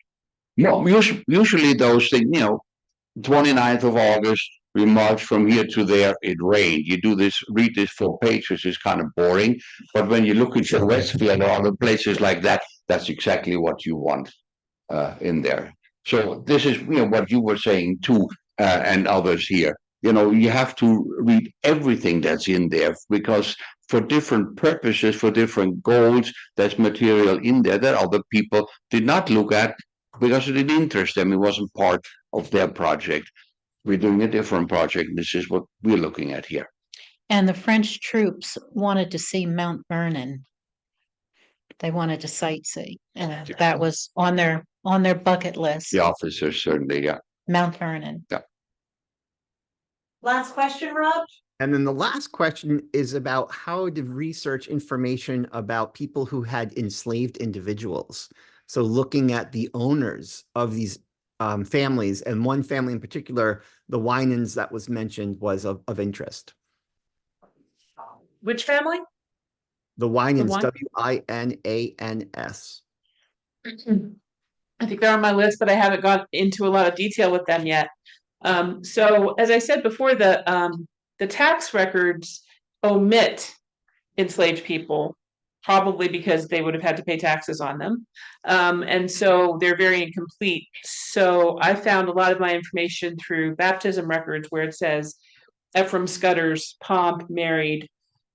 No, usually those things, 29th of August, we march from here to there, it rained. You read this 4 pages, it's kind of boring. But when you look at Westfield or other places like that, that's exactly what you want in there. So this is what you were saying too, and others here. You have to read everything that's in there, because for different purposes, for different goals, there's material in there that other people did not look at because it didn't interest them. It wasn't part of their project. We're doing a different project. This is what we're looking at here. And the French troops wanted to see Mount Vernon. They wanted to sightsee, and that was on their bucket list. The officers certainly, yeah. Mount Vernon. Yeah. Last question, Rob? And then the last question is about how to research information about people who had enslaved individuals. So looking at the owners of these families, and one family in particular, the Winans that was mentioned, was of interest. Which family? The Winans, Win- W-I-N-A-N-S. I think they're on my list, but I haven't got into a lot of detail with them yet. So as I said before, the tax records omit enslaved people, probably because they would have had to pay taxes on them. And so they're very incomplete. So I found a lot of my information through baptism records, where it says Ephraim Scudder's Pomp married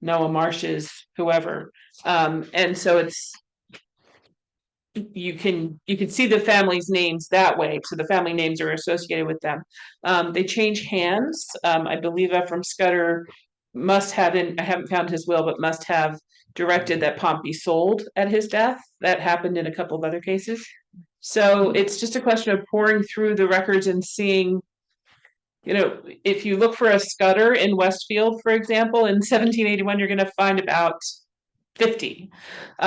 Noah Marsh's, whoever. And so it's, you can see the family's names that way. So the family names are associated with them. They change hands. I believe Ephraim Scudder must have, I haven't found his will, but must have directed that Pomp be sold at his death. That happened in a couple of other cases. So it's just a question of pouring through the records and seeing, you know, if you look for a Scudder in Westfield, for example, in 1781, you're going to find about 50,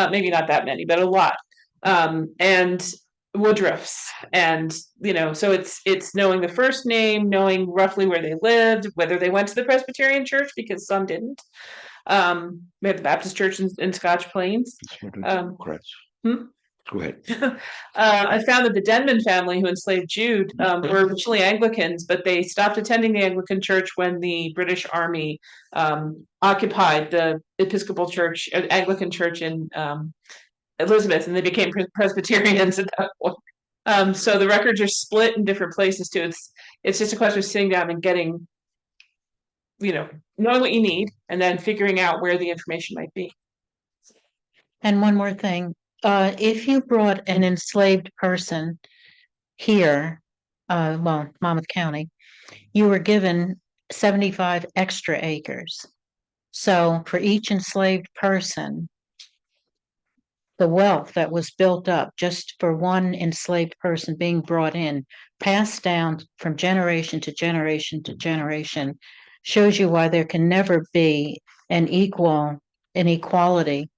maybe not that many, but a lot. And Woodruffs, and you know, so it's knowing the first name, knowing roughly where they lived, whether they went to the Presbyterian church, because some didn't. We have the Baptist church in Scotch Plains. Go ahead. I found that the Denman family, who enslaved Jude, were originally Anglicans, but they stopped attending the Anglican church when the British Army occupied the Episcopal Church, Anglican church in Elizabeth, and they became Presbyterians at that point. So the records are split in different places too. It's just a question of sitting down and getting, you know, knowing what you need, and then figuring out where the information might be. And one more thing, if you brought an enslaved person here, well, Monmouth County, you were given 75 extra acres. So for each enslaved person, the wealth that was built up just for one enslaved person being brought in, passed down from generation to generation to generation, shows you why there can never be an equality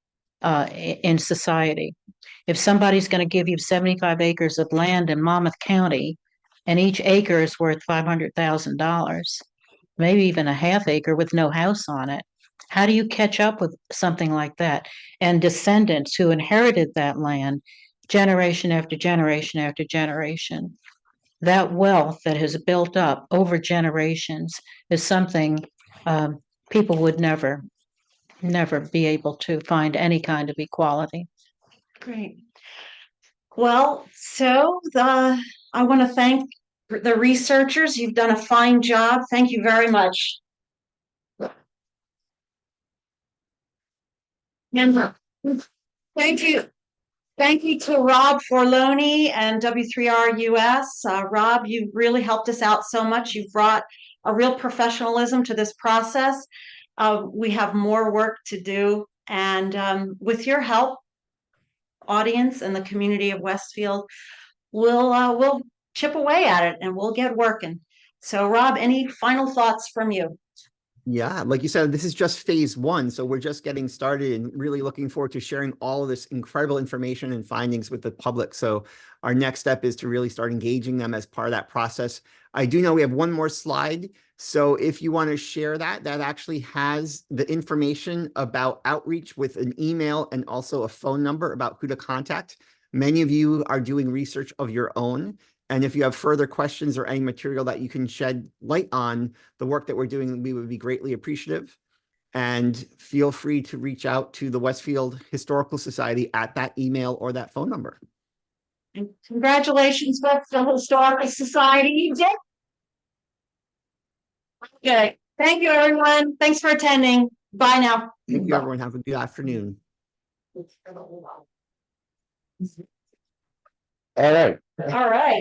in society. If somebody's going to give you 75 acres of land in Monmouth County, and each acre is worth $500,000, maybe even a half acre with no house on it, how do you catch up with something like that? And descendants who inherited that land generation after generation after generation, that wealth that has built up over generations is something people would never be able to find any kind of equality. Great. Well, so I want to thank the researchers. You've done a fine job. Thank you very much. And thank you. Thank you to Rob Forloni and W3R US. Rob, you really helped us out so much. You've brought a real professionalism to this process. We have more work to do. And with your help, audience and the community of Westfield, we'll chip away at it and we'll get working. So Rob, any final thoughts from you? Yeah, like you said, this is just phase one. So we're just getting started and really looking forward to sharing all of this incredible information and findings with the public. So our next step is to really start engaging them as part of that process. I do know we have one more slide. So if you want to share that, that actually has the information about outreach with an email and also a phone number about who to contact. Many of you are doing research of your own. And if you have further questions or any material that you can shed light on the work that we're doing, we would be greatly appreciative. And feel free to reach out to the Westfield Historical Society at that email or that phone number. And congratulations, Westfield Historical Society. You did. Okay. Thank you, everyone. Thanks for attending. Bye now. Thank you, everyone. Have a good afternoon. All right. All right.